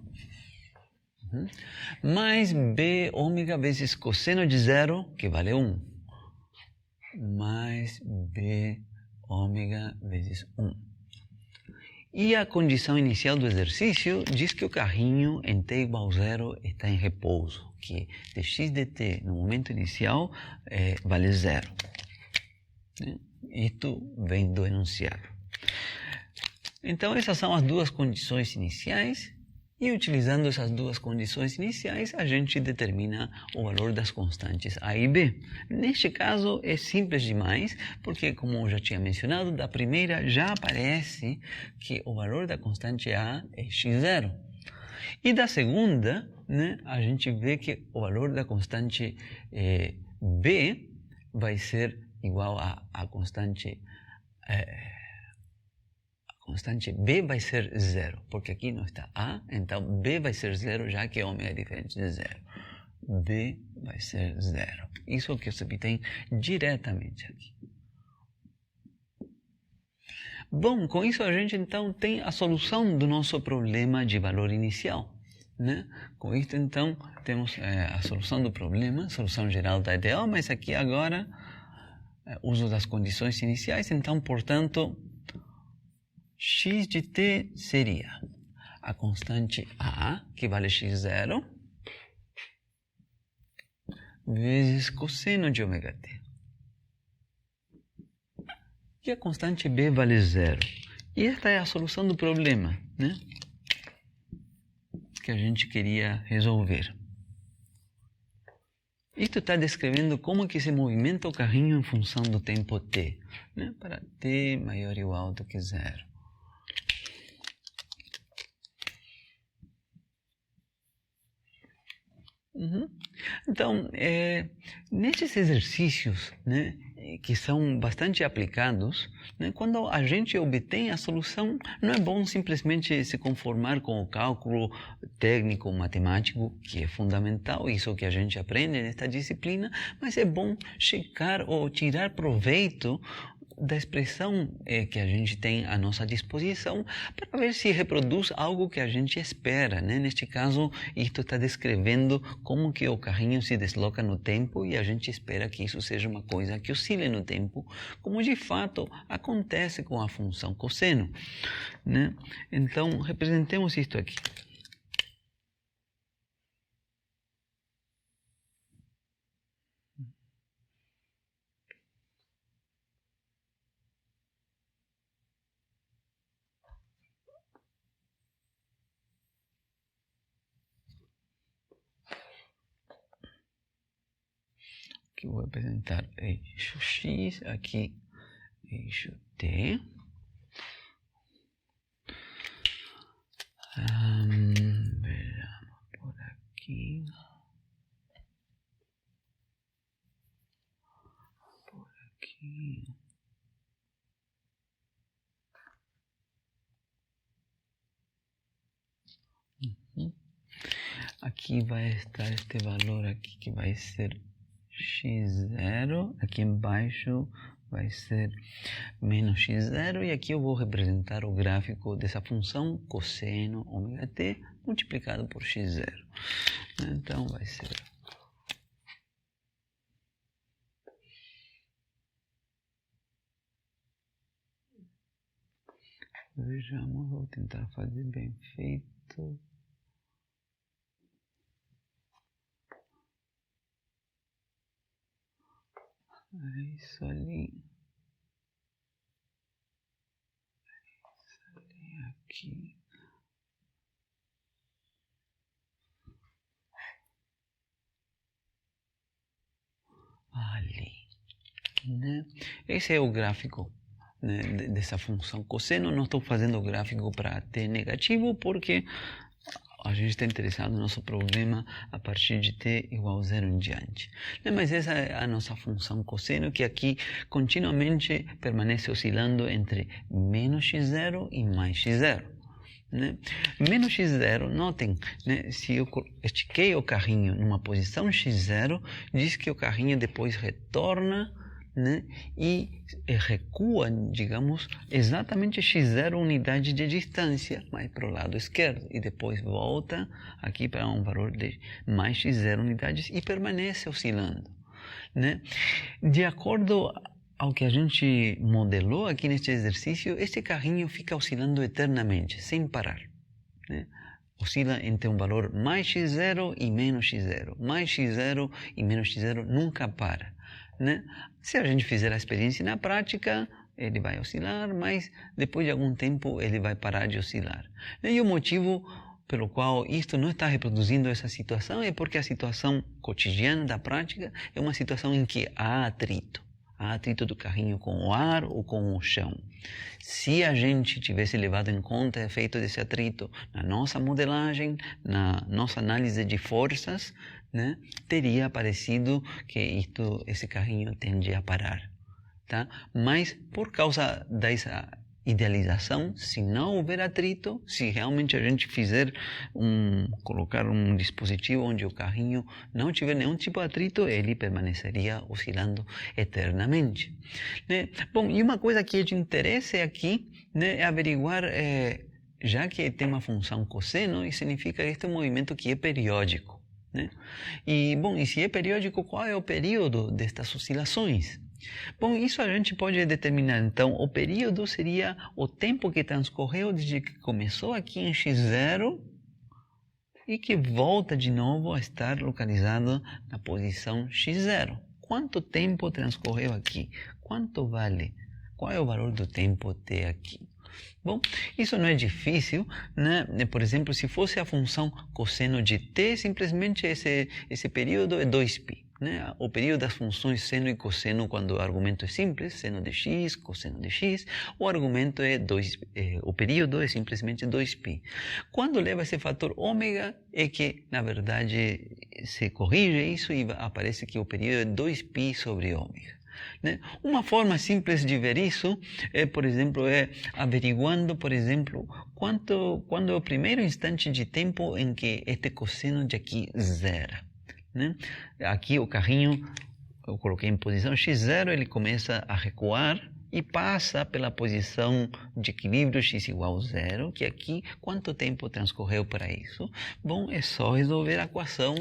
Mais b ômega vezes cosseno de 0, que vale 1. Mais b ômega vezes 1. E a condição inicial do exercício diz que o carrinho em t igual a 0 está em repouso, que dx dt no momento inicial vale 0. Isto vem do enunciado. Então, essas são as duas condições iniciais, e utilizando essas duas condições iniciais, a gente determina o valor das constantes A e B. Neste caso, é simples demais, porque, como eu já tinha mencionado, da primeira já aparece que o valor da constante A é x0. E da segunda, a gente vê que o valor da constante B vai ser igual a constante... A constante B vai ser 0, porque aqui não está A, então B vai ser 0, já que ômega é diferente de 0. B vai ser 0. Isso é o que você obtém diretamente aqui. Bom, com isso a gente então tem a solução do nosso problema de valor inicial. Com isso então temos a solução do problema, solução geral da EDO, mas aqui agora uso das condições iniciais, então portanto x de t seria a constante A, que vale x0, vezes cosseno de ômega t. E a constante B vale 0. E esta é a solução do problema, que a gente queria resolver. Isto está descrevendo como que se movimenta o carrinho em função do tempo t, para t maior ou igual do que 0. Então, nesses exercícios, que são bastante aplicados, quando a gente obtém a solução, não é bom simplesmente se conformar com o cálculo técnico, matemático, que é fundamental, isso que a gente aprende nesta disciplina, mas é bom checar ou tirar proveito da expressão que a gente tem à nossa disposição para ver se reproduz algo que a gente espera, Neste caso, isto está descrevendo como que o carrinho se desloca no tempo e a gente espera que isso seja uma coisa que oscile no tempo, como de fato acontece com a função cosseno, Então, representemos isto aqui. Aqui eu vou representar eixo X, aqui eixo T. Vejamos por aqui. Por aqui. Aqui vai estar este valor aqui que vai ser x0, aqui embaixo vai ser menos x0 e aqui eu vou representar o gráfico dessa função cosseno ômega t multiplicado por x0. Então vai ser... Vejamos, vou tentar fazer bem feito. É isso ali. Isso ali, aqui. Ali. Esse é o gráfico dessa função cosseno. Não estou fazendo o gráfico para t negativo, porque a gente está interessado no nosso problema a partir de t igual a 0 em diante. Mas essa é a nossa função cosseno, que aqui continuamente permanece oscilando entre menos x0 e mais x0. Menos x0, notem, se eu estiquei o carrinho numa posição x0, diz que o carrinho depois retorna e recua, digamos, exatamente x0 unidade de distância, mas para o lado esquerdo, e depois volta aqui para um valor de mais x0 unidades e permanece oscilando. De acordo ao que a gente modelou aqui neste exercício, este carrinho fica oscilando eternamente, sem parar, né? Oscila entre um valor mais x0 e menos x0. Mais x0 e menos x0 nunca para, né? Se a gente fizer a experiência na prática, ele vai oscilar, mas depois de algum tempo ele vai parar de oscilar. E o motivo pelo qual isto não está reproduzindo essa situação é porque a situação cotidiana da prática é uma situação em que há atrito. Há atrito do carrinho com o ar ou com o chão. Se a gente tivesse levado em conta o efeito desse atrito na nossa modelagem, na nossa análise de forças, né, teria aparecido que esse carrinho tende a parar. Tá? Mas por causa dessa idealização, se não houver atrito, se realmente a gente colocar um dispositivo onde o carrinho não tiver nenhum tipo de atrito, ele permaneceria oscilando eternamente, né? Bom, e uma coisa que é de interesse aqui, né, é averiguar, já que tem uma função cosseno, isso significa que este é um movimento que é periódico, né? E, bom, e se é periódico, qual é o período destas oscilações? Bom, isso a gente pode determinar. Então, o período seria o tempo que transcorreu desde que começou aqui em x0 e que volta de novo a estar localizado na posição x0. Quanto tempo transcorreu aqui? Quanto vale? Qual é o valor do tempo t aqui? Bom, isso não é difícil, né? Por exemplo, se fosse a função cosseno de t, simplesmente esse período é 2π. Né? O período das funções seno e cosseno, quando o argumento é simples, seno de x, cosseno de x, o argumento o período é simplesmente 2π. Quando leva esse fator ômega, é que, na verdade, se corrige isso e aparece que o período é 2π sobre ômega. Né? Uma forma simples de ver isso por exemplo, averiguando, por exemplo, quando é o primeiro instante de tempo em que este cosseno de aqui zera. Né? Aqui o carrinho, eu coloquei em posição x0, ele começa a recuar e passa pela posição de equilíbrio x igual a 0, que aqui, quanto tempo transcorreu para isso? Bom, é só resolver a equação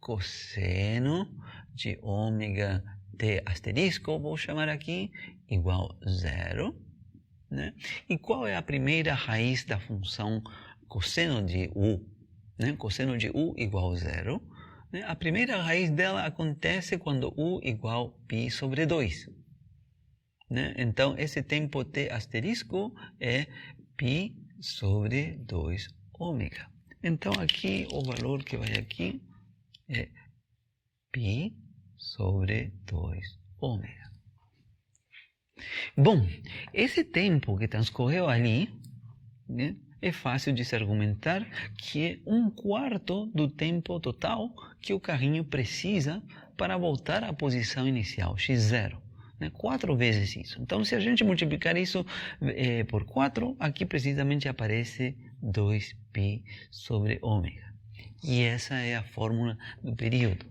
cosseno de ômega t asterisco, vou chamar aqui, igual a 0. Né? E qual é a primeira raiz da função cosseno de u? Né? Cosseno de u igual a 0. A primeira raiz dela acontece quando u igual π sobre 2. Né? Então, esse tempo t asterisco é π sobre 2 ômega. Então, aqui o valor que vai aqui é π sobre 2 ômega. Bom, esse tempo que transcorreu ali, né, é fácil de se argumentar que é 1/4 do tempo total que o carrinho precisa para voltar à posição inicial, x0. Né? 4 vezes isso. Então, se a gente multiplicar isso por 4, aqui precisamente aparece 2π sobre ômega. E essa é a fórmula do período.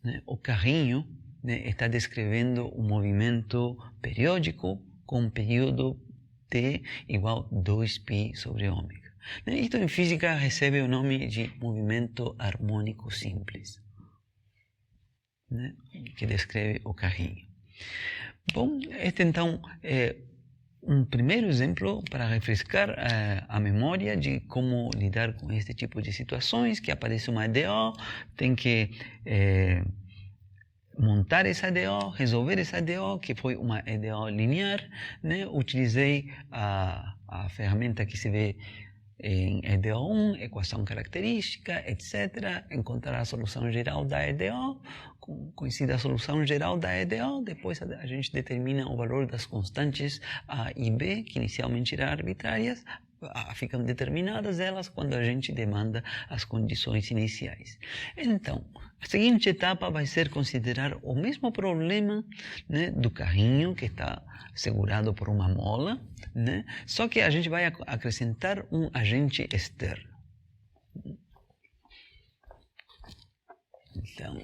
Né? O carrinho, né, está descrevendo um movimento periódico com um período t igual a 2π sobre ômega. Isto em física recebe o nome de movimento harmônico simples, né, que descreve o carrinho. Bom, este então é um primeiro exemplo para refrescar a memória de como lidar com este tipo de situações, que aparece uma EDO, tem que montar essa EDO, resolver essa EDO, que foi uma EDO linear, né? Utilizei a ferramenta que se vê em EDO1, equação característica, etc. Encontrar a solução geral da EDO, conhecida a solução geral da EDO, depois a gente determina o valor das constantes A e B, que inicialmente eram arbitrárias, ficam determinadas elas quando a gente demanda as condições iniciais. Então, a seguinte etapa vai ser considerar o mesmo problema, né, do carrinho que está segurado por uma mola, né, só que a gente vai acrescentar um agente externo. Então,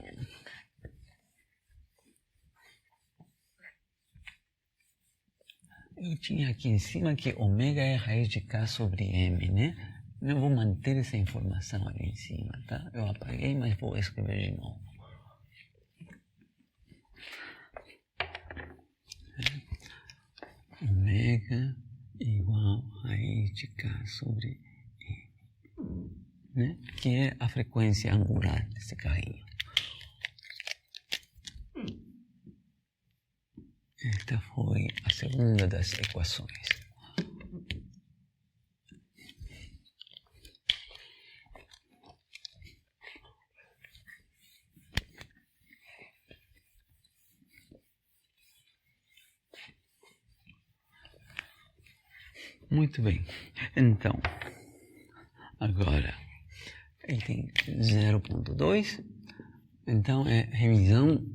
eu tinha aqui em cima que ômega é raiz de k sobre m, né? Eu vou manter essa informação ali em cima, tá? Eu apaguei, mas vou escrever de novo. ômega igual a ETK sobre M, né? Que é a frequência angular desse carrinho. Esta foi a segunda das equações. Muito bem. Então, agora, item 0.2. Então, é revisão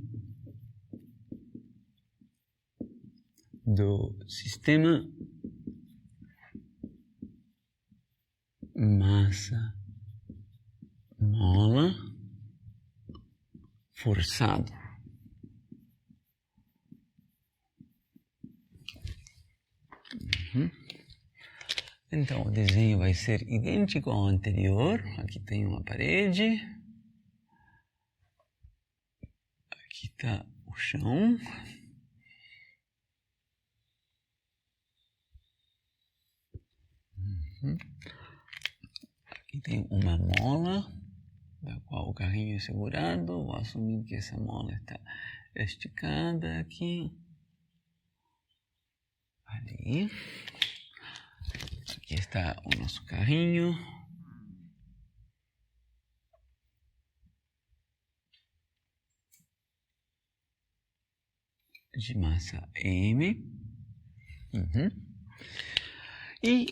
do sistema massa mola forçado. Então, o desenho vai ser idêntico ao anterior. Aqui tem uma parede. Aqui está o chão. Aqui tem uma mola, da qual o carrinho é segurado. Vou assumir que essa mola está esticada aqui. Ali. Aqui está o nosso carrinho. De massa M. E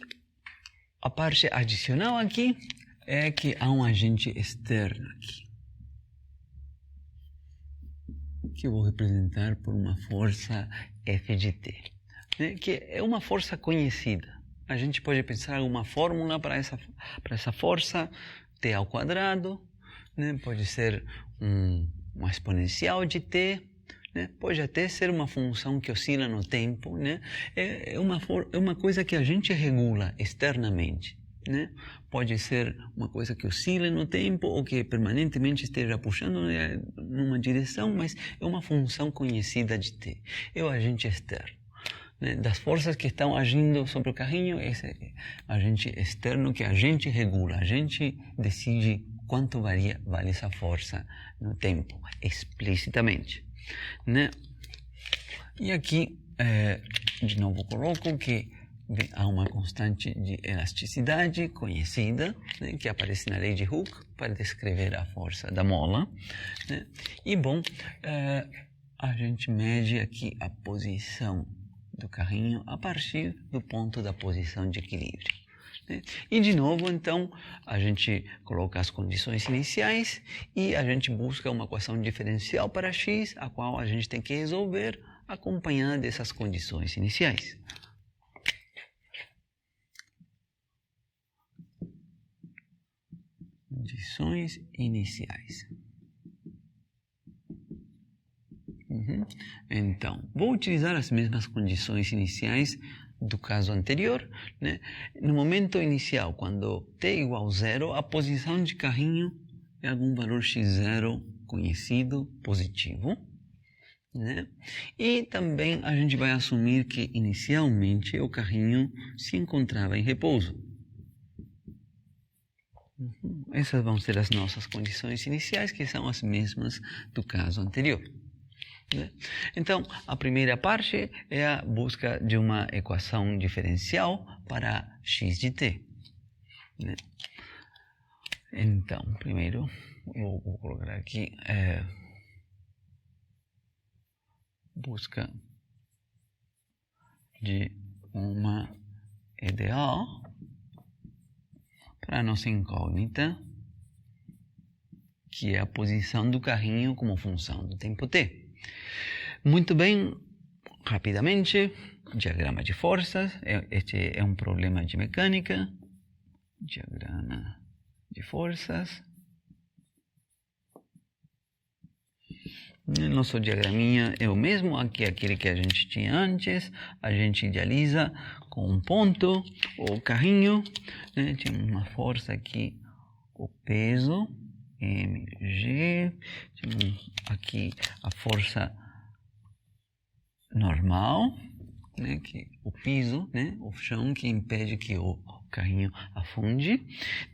a parte adicional aqui é que há um agente externo aqui, que eu vou representar por uma força F de T, né? Que é uma força conhecida. A gente pode pensar alguma fórmula para essa força, T ao quadrado, né? Pode ser uma exponencial de T, né? Pode até ser uma função que oscila no tempo, né? É uma coisa que a gente regula externamente, né? Pode ser uma coisa que oscila no tempo ou que permanentemente esteja puxando numa direção, mas é uma função conhecida de T. É o agente externo, né? Das forças que estão agindo sobre o carrinho, esse agente externo que a gente regula, a gente decide quanto vale essa força no tempo, explicitamente, né? E aqui, de novo, coloco que há uma constante de elasticidade conhecida, né, que aparece na lei de Hooke para descrever a força da mola, né? E, bom, a gente mede aqui a posição do carrinho a partir do ponto da posição de equilíbrio, né? E, de novo, então, a gente coloca as condições iniciais e a gente busca uma equação diferencial para x, a qual a gente tem que resolver acompanhando essas condições iniciais. Condições iniciais. Então, vou utilizar as mesmas condições iniciais do caso anterior, né? No momento inicial, quando t igual a 0, a posição de carrinho é algum valor x0 conhecido, positivo, né? E também a gente vai assumir que inicialmente o carrinho se encontrava em repouso. Essas vão ser as nossas condições iniciais, que são as mesmas do caso anterior, né? Então, a primeira parte é a busca de uma equação diferencial para x de t, né? Então, primeiro, eu vou colocar aqui busca de uma ideal para a nossa incógnita, que é a posição do carrinho como função do tempo t. Muito bem, rapidamente, diagrama de forças. Este é um problema de mecânica. Diagrama de forças. Nosso diagraminha é o mesmo, aqui aquele que a gente tinha antes. A gente idealiza com um ponto o carrinho, né? Tinha uma força aqui, o peso, mg. Tinha aqui a força normal, né, que o piso, né, o chão que impede que o carrinho afunde,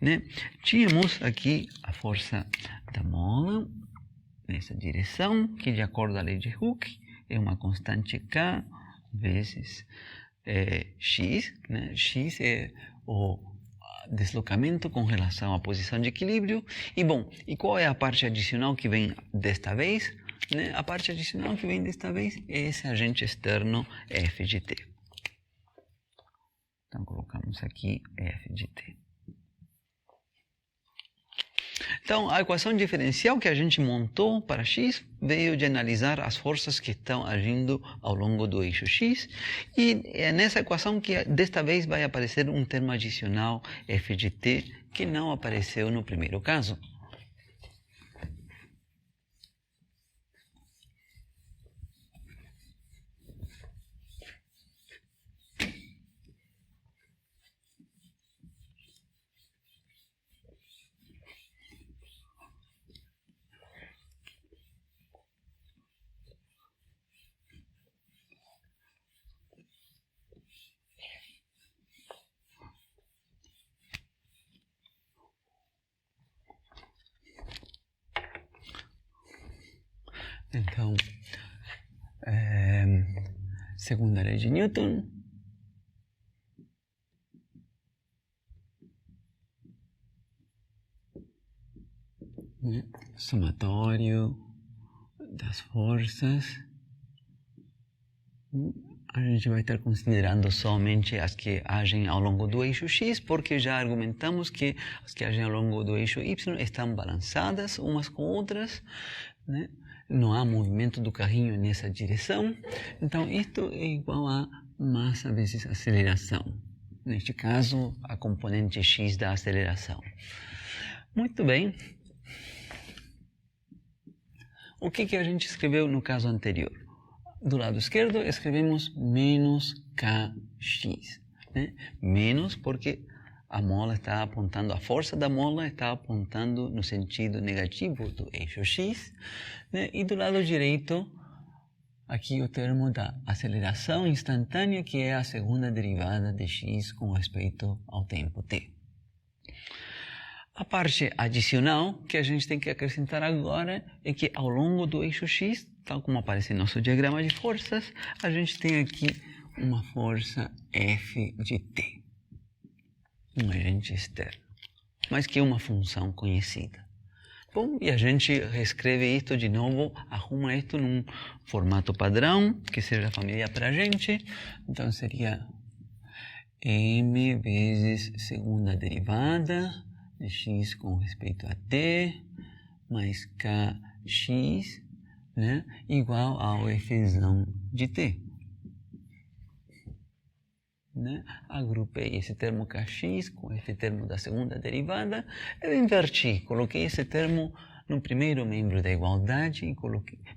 né? Tínhamos aqui a força da mola nessa direção, que de acordo com a lei de Hooke é uma constante K vezes X, né? X é o deslocamento com relação à posição de equilíbrio. E bom, e qual é a parte adicional que vem desta vez? Né? A parte adicional que vem desta vez é esse agente externo F de T. Então colocamos aqui F de T. Então, a equação diferencial que a gente montou para x veio de analisar as forças que estão agindo ao longo do eixo x, e é nessa equação que desta vez vai aparecer um termo adicional f de t, que não apareceu no primeiro caso. Então, segunda lei de Newton, somatório das forças, a gente vai estar considerando somente as que agem ao longo do eixo x, porque já argumentamos que as que agem ao longo do eixo y estão balançadas umas com outras, né? Não há movimento do carrinho nessa direção, então isto é igual a massa vezes aceleração. Neste caso, a componente x da aceleração. Muito bem. O que a gente escreveu no caso anterior? Do lado esquerdo escrevemos menos kx, né? Menos porque a mola está apontando, a força da mola está apontando no sentido negativo do eixo x, né? E do lado direito, aqui o termo da aceleração instantânea, que é a segunda derivada de x com respeito ao tempo t. A parte adicional que a gente tem que acrescentar agora é que ao longo do eixo x, tal como aparece em nosso diagrama de forças, a gente tem aqui uma força F de t, um agente externo, mas que é uma função conhecida. Bom, e a gente reescreve isto de novo, arruma isto num formato padrão, que seja familiar para a gente. Então seria m vezes segunda derivada de x com respeito a t, mais kx, né, igual ao Fzão de t. Né? Agrupei esse termo kx com esse termo da segunda derivada, eu inverti, coloquei esse termo no primeiro membro da igualdade e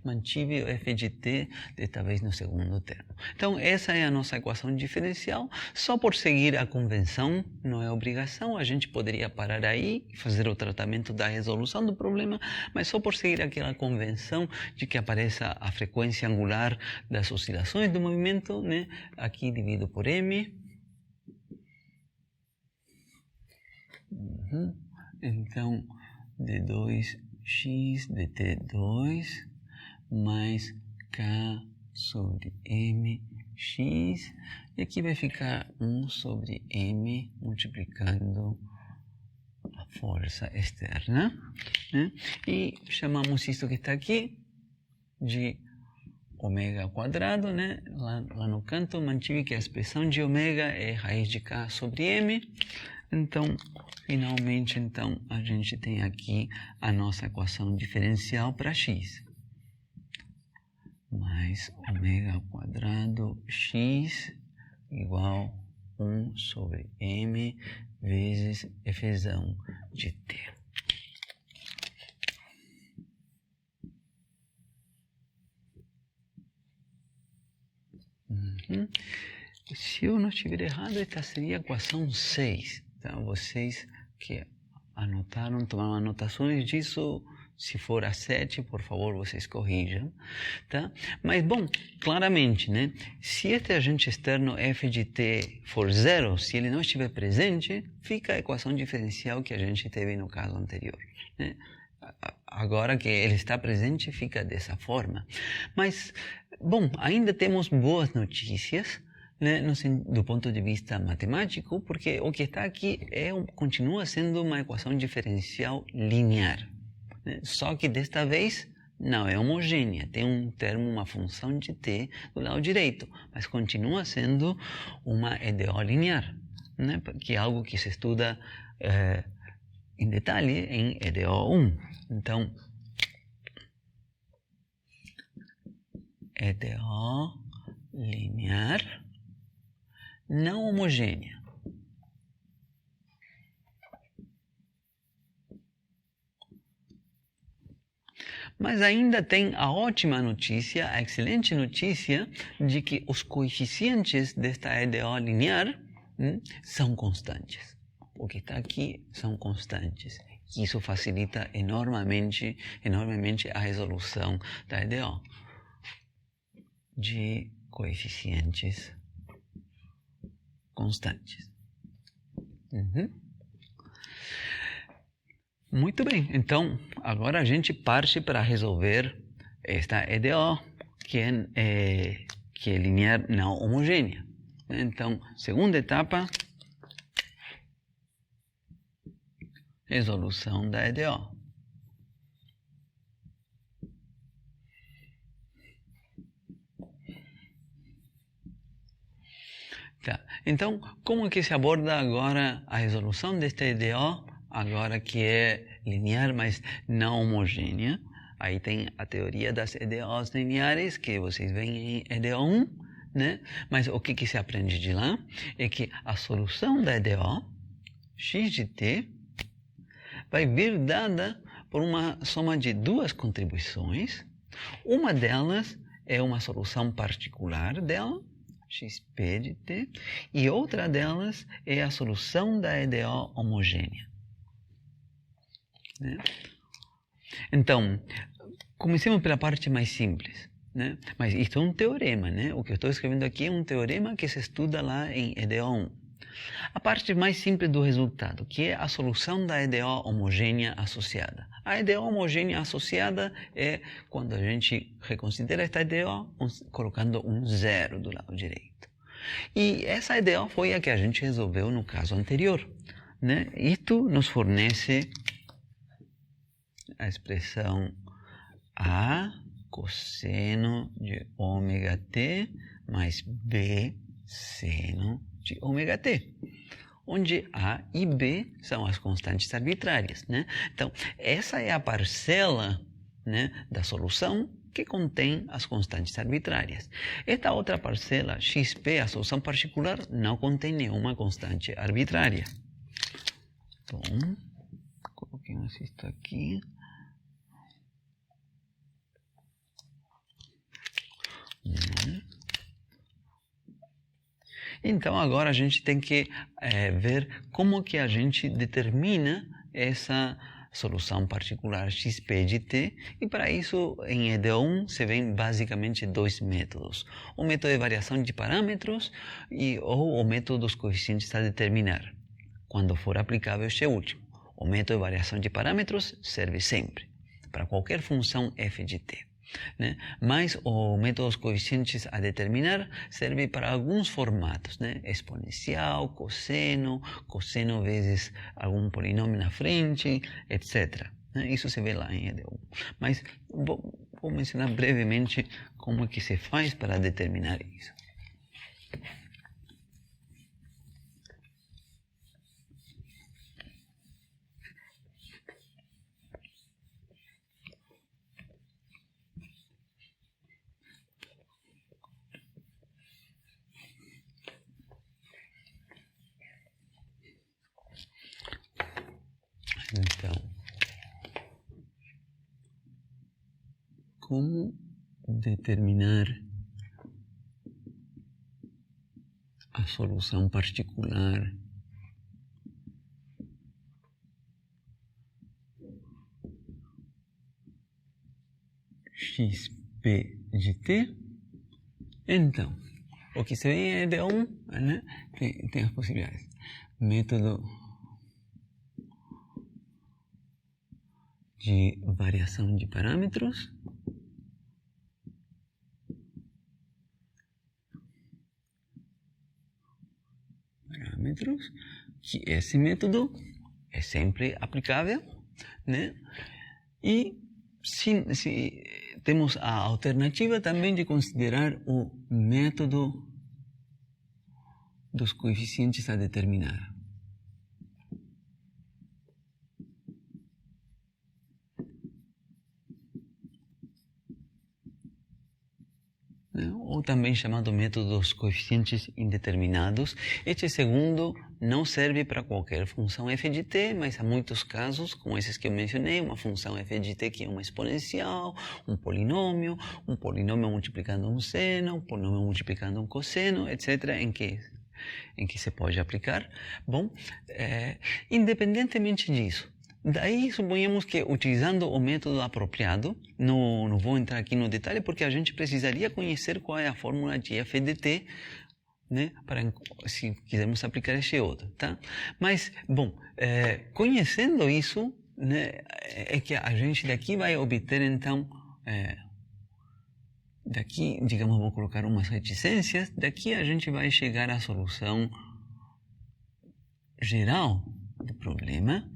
mantive o f de t, desta vez no segundo termo. Então, essa é a nossa equação diferencial. Só por seguir a convenção, não é obrigação, a gente poderia parar aí e fazer o tratamento da resolução do problema, mas só por seguir aquela convenção de que apareça a frequência angular das oscilações do movimento, né? Aqui dividido por m. Então, d2x dt2 mais k sobre mx, e aqui vai ficar 1 sobre m multiplicando a força externa, né? E chamamos isso que está aqui de ômega ao quadrado, né? Lá no canto mantive que a expressão de ômega é raiz de k sobre m. Então, finalmente, a gente tem aqui a nossa equação diferencial para x. Mais ômega ao quadrado x igual 1 sobre m vezes Fzão de t. Se eu não estiver errado, esta seria a equação 6. Então, vocês que anotaram, tomaram anotações disso, Se for a 7, por favor, vocês corrijam, tá? Mas, bom, claramente, né? Se este agente externo f de t for zero, se ele não estiver presente, fica a equação diferencial que a gente teve no caso anterior, né? Agora que ele está presente, fica dessa forma. Mas, bom, ainda temos boas notícias, né, do ponto de vista matemático, porque o que está aqui continua sendo uma equação diferencial linear. Só que desta vez não é homogênea, tem um termo, uma função de t do lado direito, mas continua sendo uma EDO linear, né? Que é algo que se estuda em detalhe em EDO 1. Então, EDO linear não homogênea. Mas ainda tem a ótima notícia, a excelente notícia de que os coeficientes desta EDO linear são constantes. O que está aqui são constantes. Isso facilita enormemente a resolução da EDO de coeficientes constantes. Muito bem, então agora a gente parte para resolver esta EDO que é linear não homogênea. Então, segunda etapa, resolução da EDO. Tá. Então, como que se aborda agora a resolução desta EDO? Agora que é linear, mas não homogênea. Aí tem a teoria das EDOs lineares, que vocês veem em EDO 1, né? Mas o que se aprende de lá é que a solução da EDO, x de t, vai vir dada por uma soma de duas contribuições. Uma delas é uma solução particular dela, xp de t, e outra delas é a solução da EDO homogênea. Né? Então, comecemos pela parte mais simples, né? Mas isso é um teorema, né? O que eu estou escrevendo aqui é um teorema que se estuda lá em EDO 1. A parte mais simples do resultado, que é a solução da EDO homogênea associada. A EDO homogênea associada é quando a gente reconsidera esta EDO colocando um zero do lado direito. E essa EDO foi a que a gente resolveu no caso anterior, né? Isto nos fornece a expressão A cosseno de ômega t mais B seno de ômega t, onde A e B são as constantes arbitrárias, né? Então, essa é a parcela, né, da solução que contém as constantes arbitrárias. Esta outra parcela, xp, a solução particular, não contém nenhuma constante arbitrária. Bom, coloquemos isto aqui. Então agora a gente tem que ver como que a gente determina essa solução particular xp de t, e para isso em EDO 1 se vê basicamente dois métodos: o método de variação de parâmetros ou o método dos coeficientes a determinar, quando for aplicável este último. O método de variação de parâmetros serve sempre para qualquer função f de t, né? Mas o método dos coeficientes a determinar serve para alguns formatos, né? Exponencial, cosseno vezes algum polinômio na frente, etc. Isso se vê lá em EDO. Mas vou mencionar brevemente como que se faz para determinar isso. Então, como determinar a solução particular xp de t. Então, o que se vê em EDO1, né? Tem as possibilidades. Método de variação de parâmetros. Que esse método é sempre aplicável, né? E se temos a alternativa também de considerar o método dos coeficientes a determinar. Ou também chamado método dos coeficientes indeterminados. Este segundo não serve para qualquer função f de t, mas há muitos casos, como esses que eu mencionei, uma função f de t que é uma exponencial, um polinômio multiplicando um seno, um polinômio multiplicando um cosseno, etc., em que se pode aplicar. Bom, independentemente disso, daí suponhamos que utilizando o método apropriado, não vou entrar aqui no detalhe porque a gente precisaria conhecer qual é a fórmula de f de t, né, para se quisermos aplicar este outro, tá? Mas, bom, conhecendo isso, né, é que a gente daqui vai obter então, daqui, digamos, vou colocar umas reticências, daqui a gente vai chegar à solução geral do problema,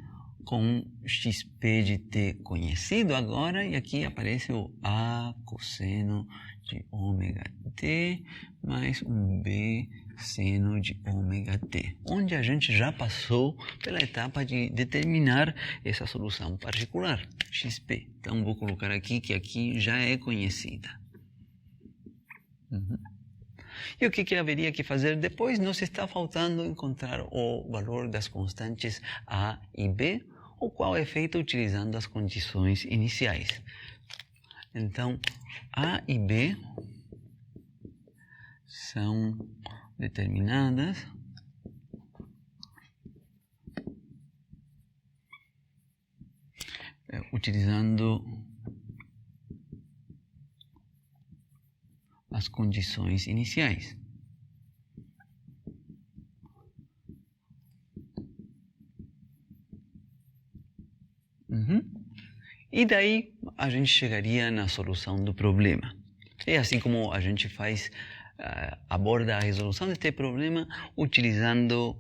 com xp de t conhecido agora, e aqui aparece o a cosseno de ômega t mais um b seno de ômega t, onde a gente já passou pela etapa de determinar essa solução particular, xp. Então vou colocar aqui que aqui já é conhecida. E o que haveria que fazer depois? Nos está faltando encontrar o valor das constantes a e b, o qual é feito utilizando as condições iniciais. Então, a e b são determinadas utilizando as condições iniciais. E daí a gente chegaria na solução do problema. É assim como a gente aborda a resolução deste problema utilizando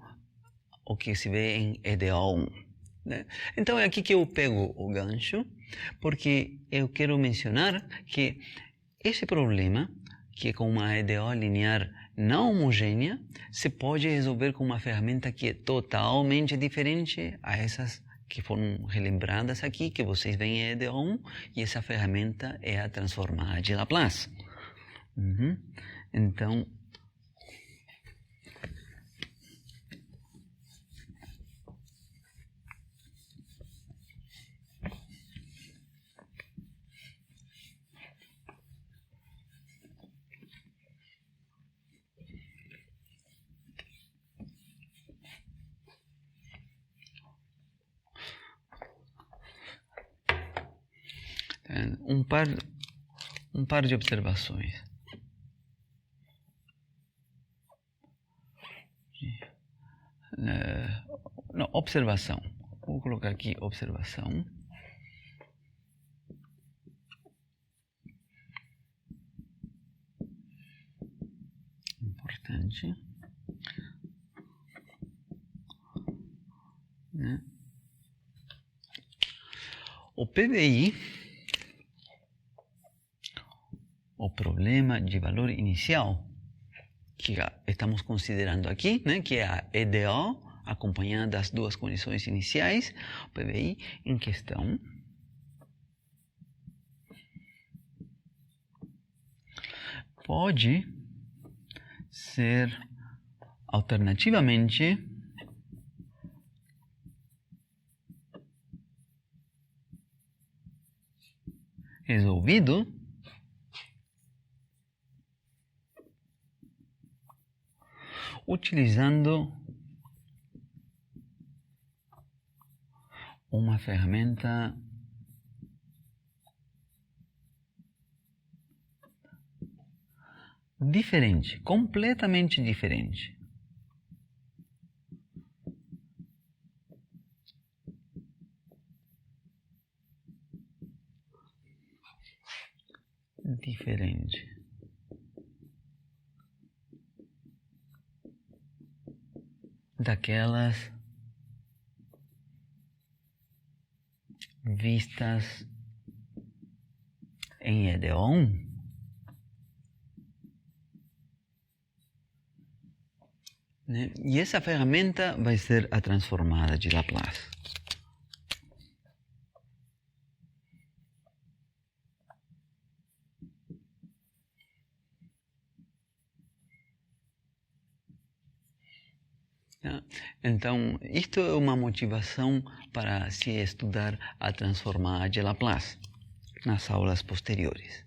o que se vê em EDO1. Né? Então é aqui que eu pego o gancho, porque eu quero mencionar que esse problema, que é com uma EDO linear não homogênea, se pode resolver com uma ferramenta que é totalmente diferente a essas que foram relembradas aqui, que vocês veem em EDO1, e essa ferramenta é a transformada de Laplace. Então, um par de observações. Não, observação. Vou colocar aqui observação. Importante. Né? O PBI, o problema de valor inicial, que estamos considerando aqui, né, que é a EDO, acompanhada das duas condições iniciais, o PBI em questão, pode ser alternativamente resolvido utilizando uma ferramenta diferente, completamente diferente. Diferente. Daquelas vistas em Edéon, né? E essa ferramenta vai ser a transformada de Laplace. Então, isto é uma motivação para se estudar a transformada de Laplace nas aulas posteriores.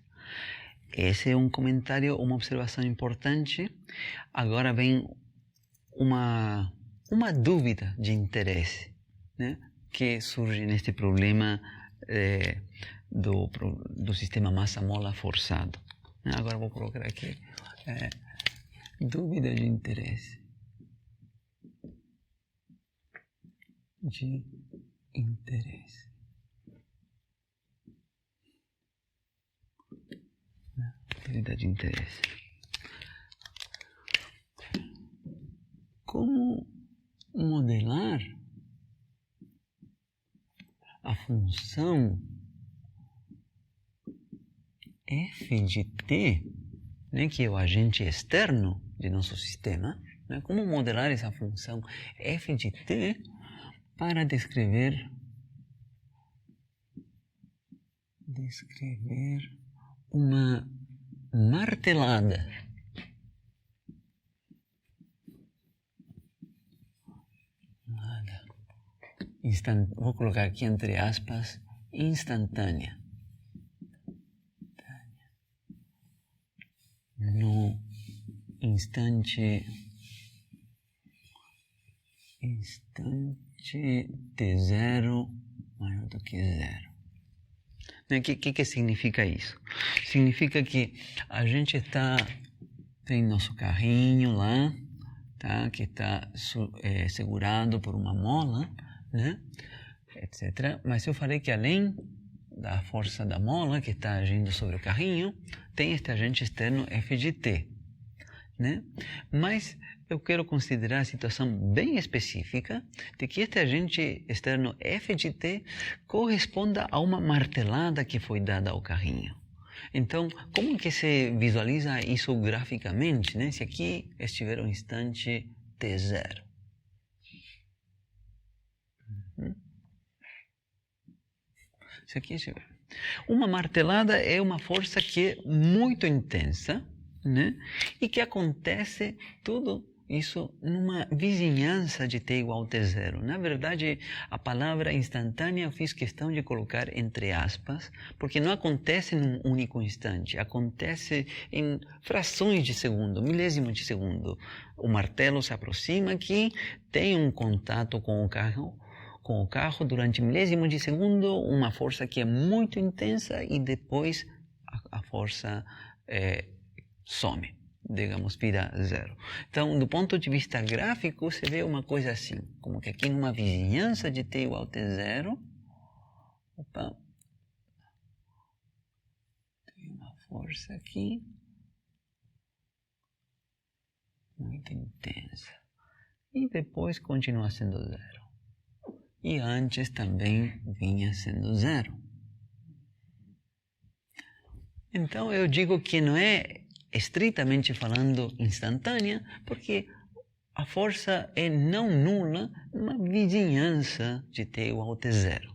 Esse é um comentário, uma observação importante. Agora vem uma dúvida de interesse, né, que surge neste problema do sistema massa-mola forçado. Agora vou colocar aqui dúvida de interesse. Dúvida de interesse. Como modelar a função f de t, né, que é o agente externo de nosso sistema, né? Como modelar essa função f de t para descrever uma martelada. Vou colocar aqui entre aspas, instantânea. No instante t0 maior do que 0. O que significa isso? Significa que a gente tem nosso carrinho lá, tá? Que está segurado por uma mola, né? Etc. Mas eu falei que além da força da mola que está agindo sobre o carrinho, tem este agente externo f de t, né? Mas eu quero considerar a situação bem específica de que este agente externo f de t corresponda a uma martelada que foi dada ao carrinho. Então, como que se visualiza isso graficamente, né? Se aqui estiver o instante t0. Se aqui estiver. Uma martelada é uma força que é muito intensa, né? E que acontece tudo isso numa vizinhança de t igual a t0. Na verdade, a palavra instantânea eu fiz questão de colocar entre aspas, porque não acontece num único instante, acontece em frações de segundo, milésimos de segundo. O martelo se aproxima aqui, tem um contato com o carro durante milésimos de segundo, uma força que é muito intensa e depois a força some, digamos, vira 0. Então, do ponto de vista gráfico, você vê uma coisa assim, como que aqui numa vizinhança de t igual a t0, tem uma força aqui muito intensa e depois continua sendo 0. E antes também vinha sendo 0. Então eu digo que não é estritamente falando instantânea, porque a força é não nula numa vizinhança de t igual a t0.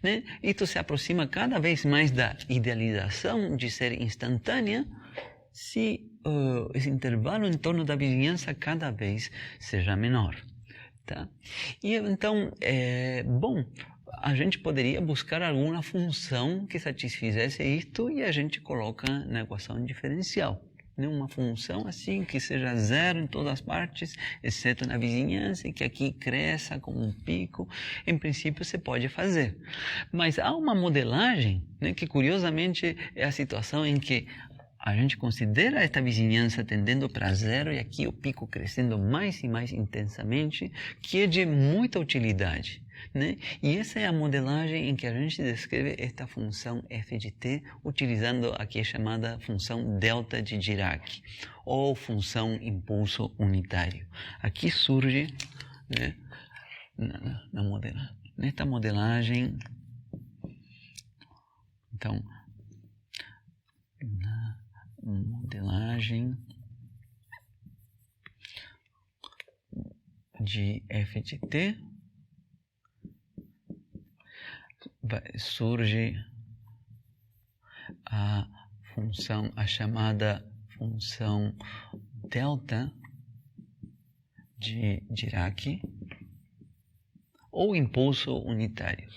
Né? Isso se aproxima cada vez mais da idealização de ser instantânea se esse intervalo em torno da vizinhança cada vez seja menor. Tá? E então, a gente poderia buscar alguma função que satisfizesse isto e a gente coloca na equação diferencial. Né? Uma função assim que seja 0 em todas as partes, exceto na vizinhança, e que aqui cresça como um pico. Em princípio, você pode fazer. Mas há uma modelagem, né, que curiosamente é a situação em que a gente considera esta vizinhança tendendo para zero e aqui o pico crescendo mais e mais intensamente, que é de muita utilidade, né? E essa é a modelagem em que a gente descreve esta função f de t, utilizando aqui a chamada função delta de Dirac, ou função impulso unitário. Aqui surge, né, nesta modelagem, então, na modelagem de f de t, surge a chamada função delta de Dirac, ou impulso unitário.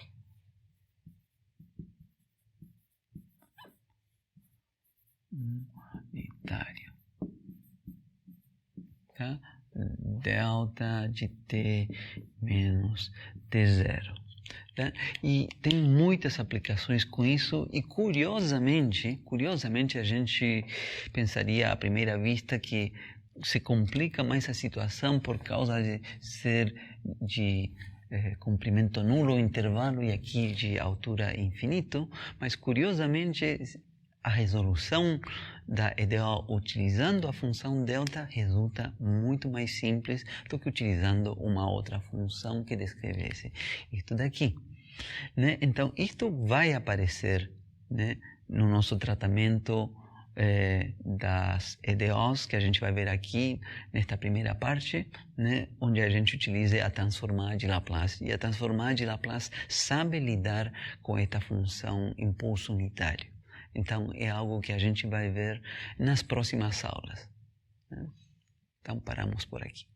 Tá? Delta de t menos t0. Tá? E tem muitas aplicações com isso e curiosamente a gente pensaria à primeira vista que se complica mais a situação por causa de ser de comprimento nulo, intervalo e aqui de altura infinito, mas curiosamente a resolução da EDO utilizando a função delta resulta muito mais simples do que utilizando uma outra função que descrevesse isto daqui, né? Então, isto vai aparecer, né, no nosso tratamento das EDOs, que a gente vai ver aqui nesta primeira parte, né, onde a gente utiliza a transformada de Laplace. E a transformada de Laplace sabe lidar com esta função impulso unitário. Então, é algo que a gente vai ver nas próximas aulas, né? Então, paramos por aqui.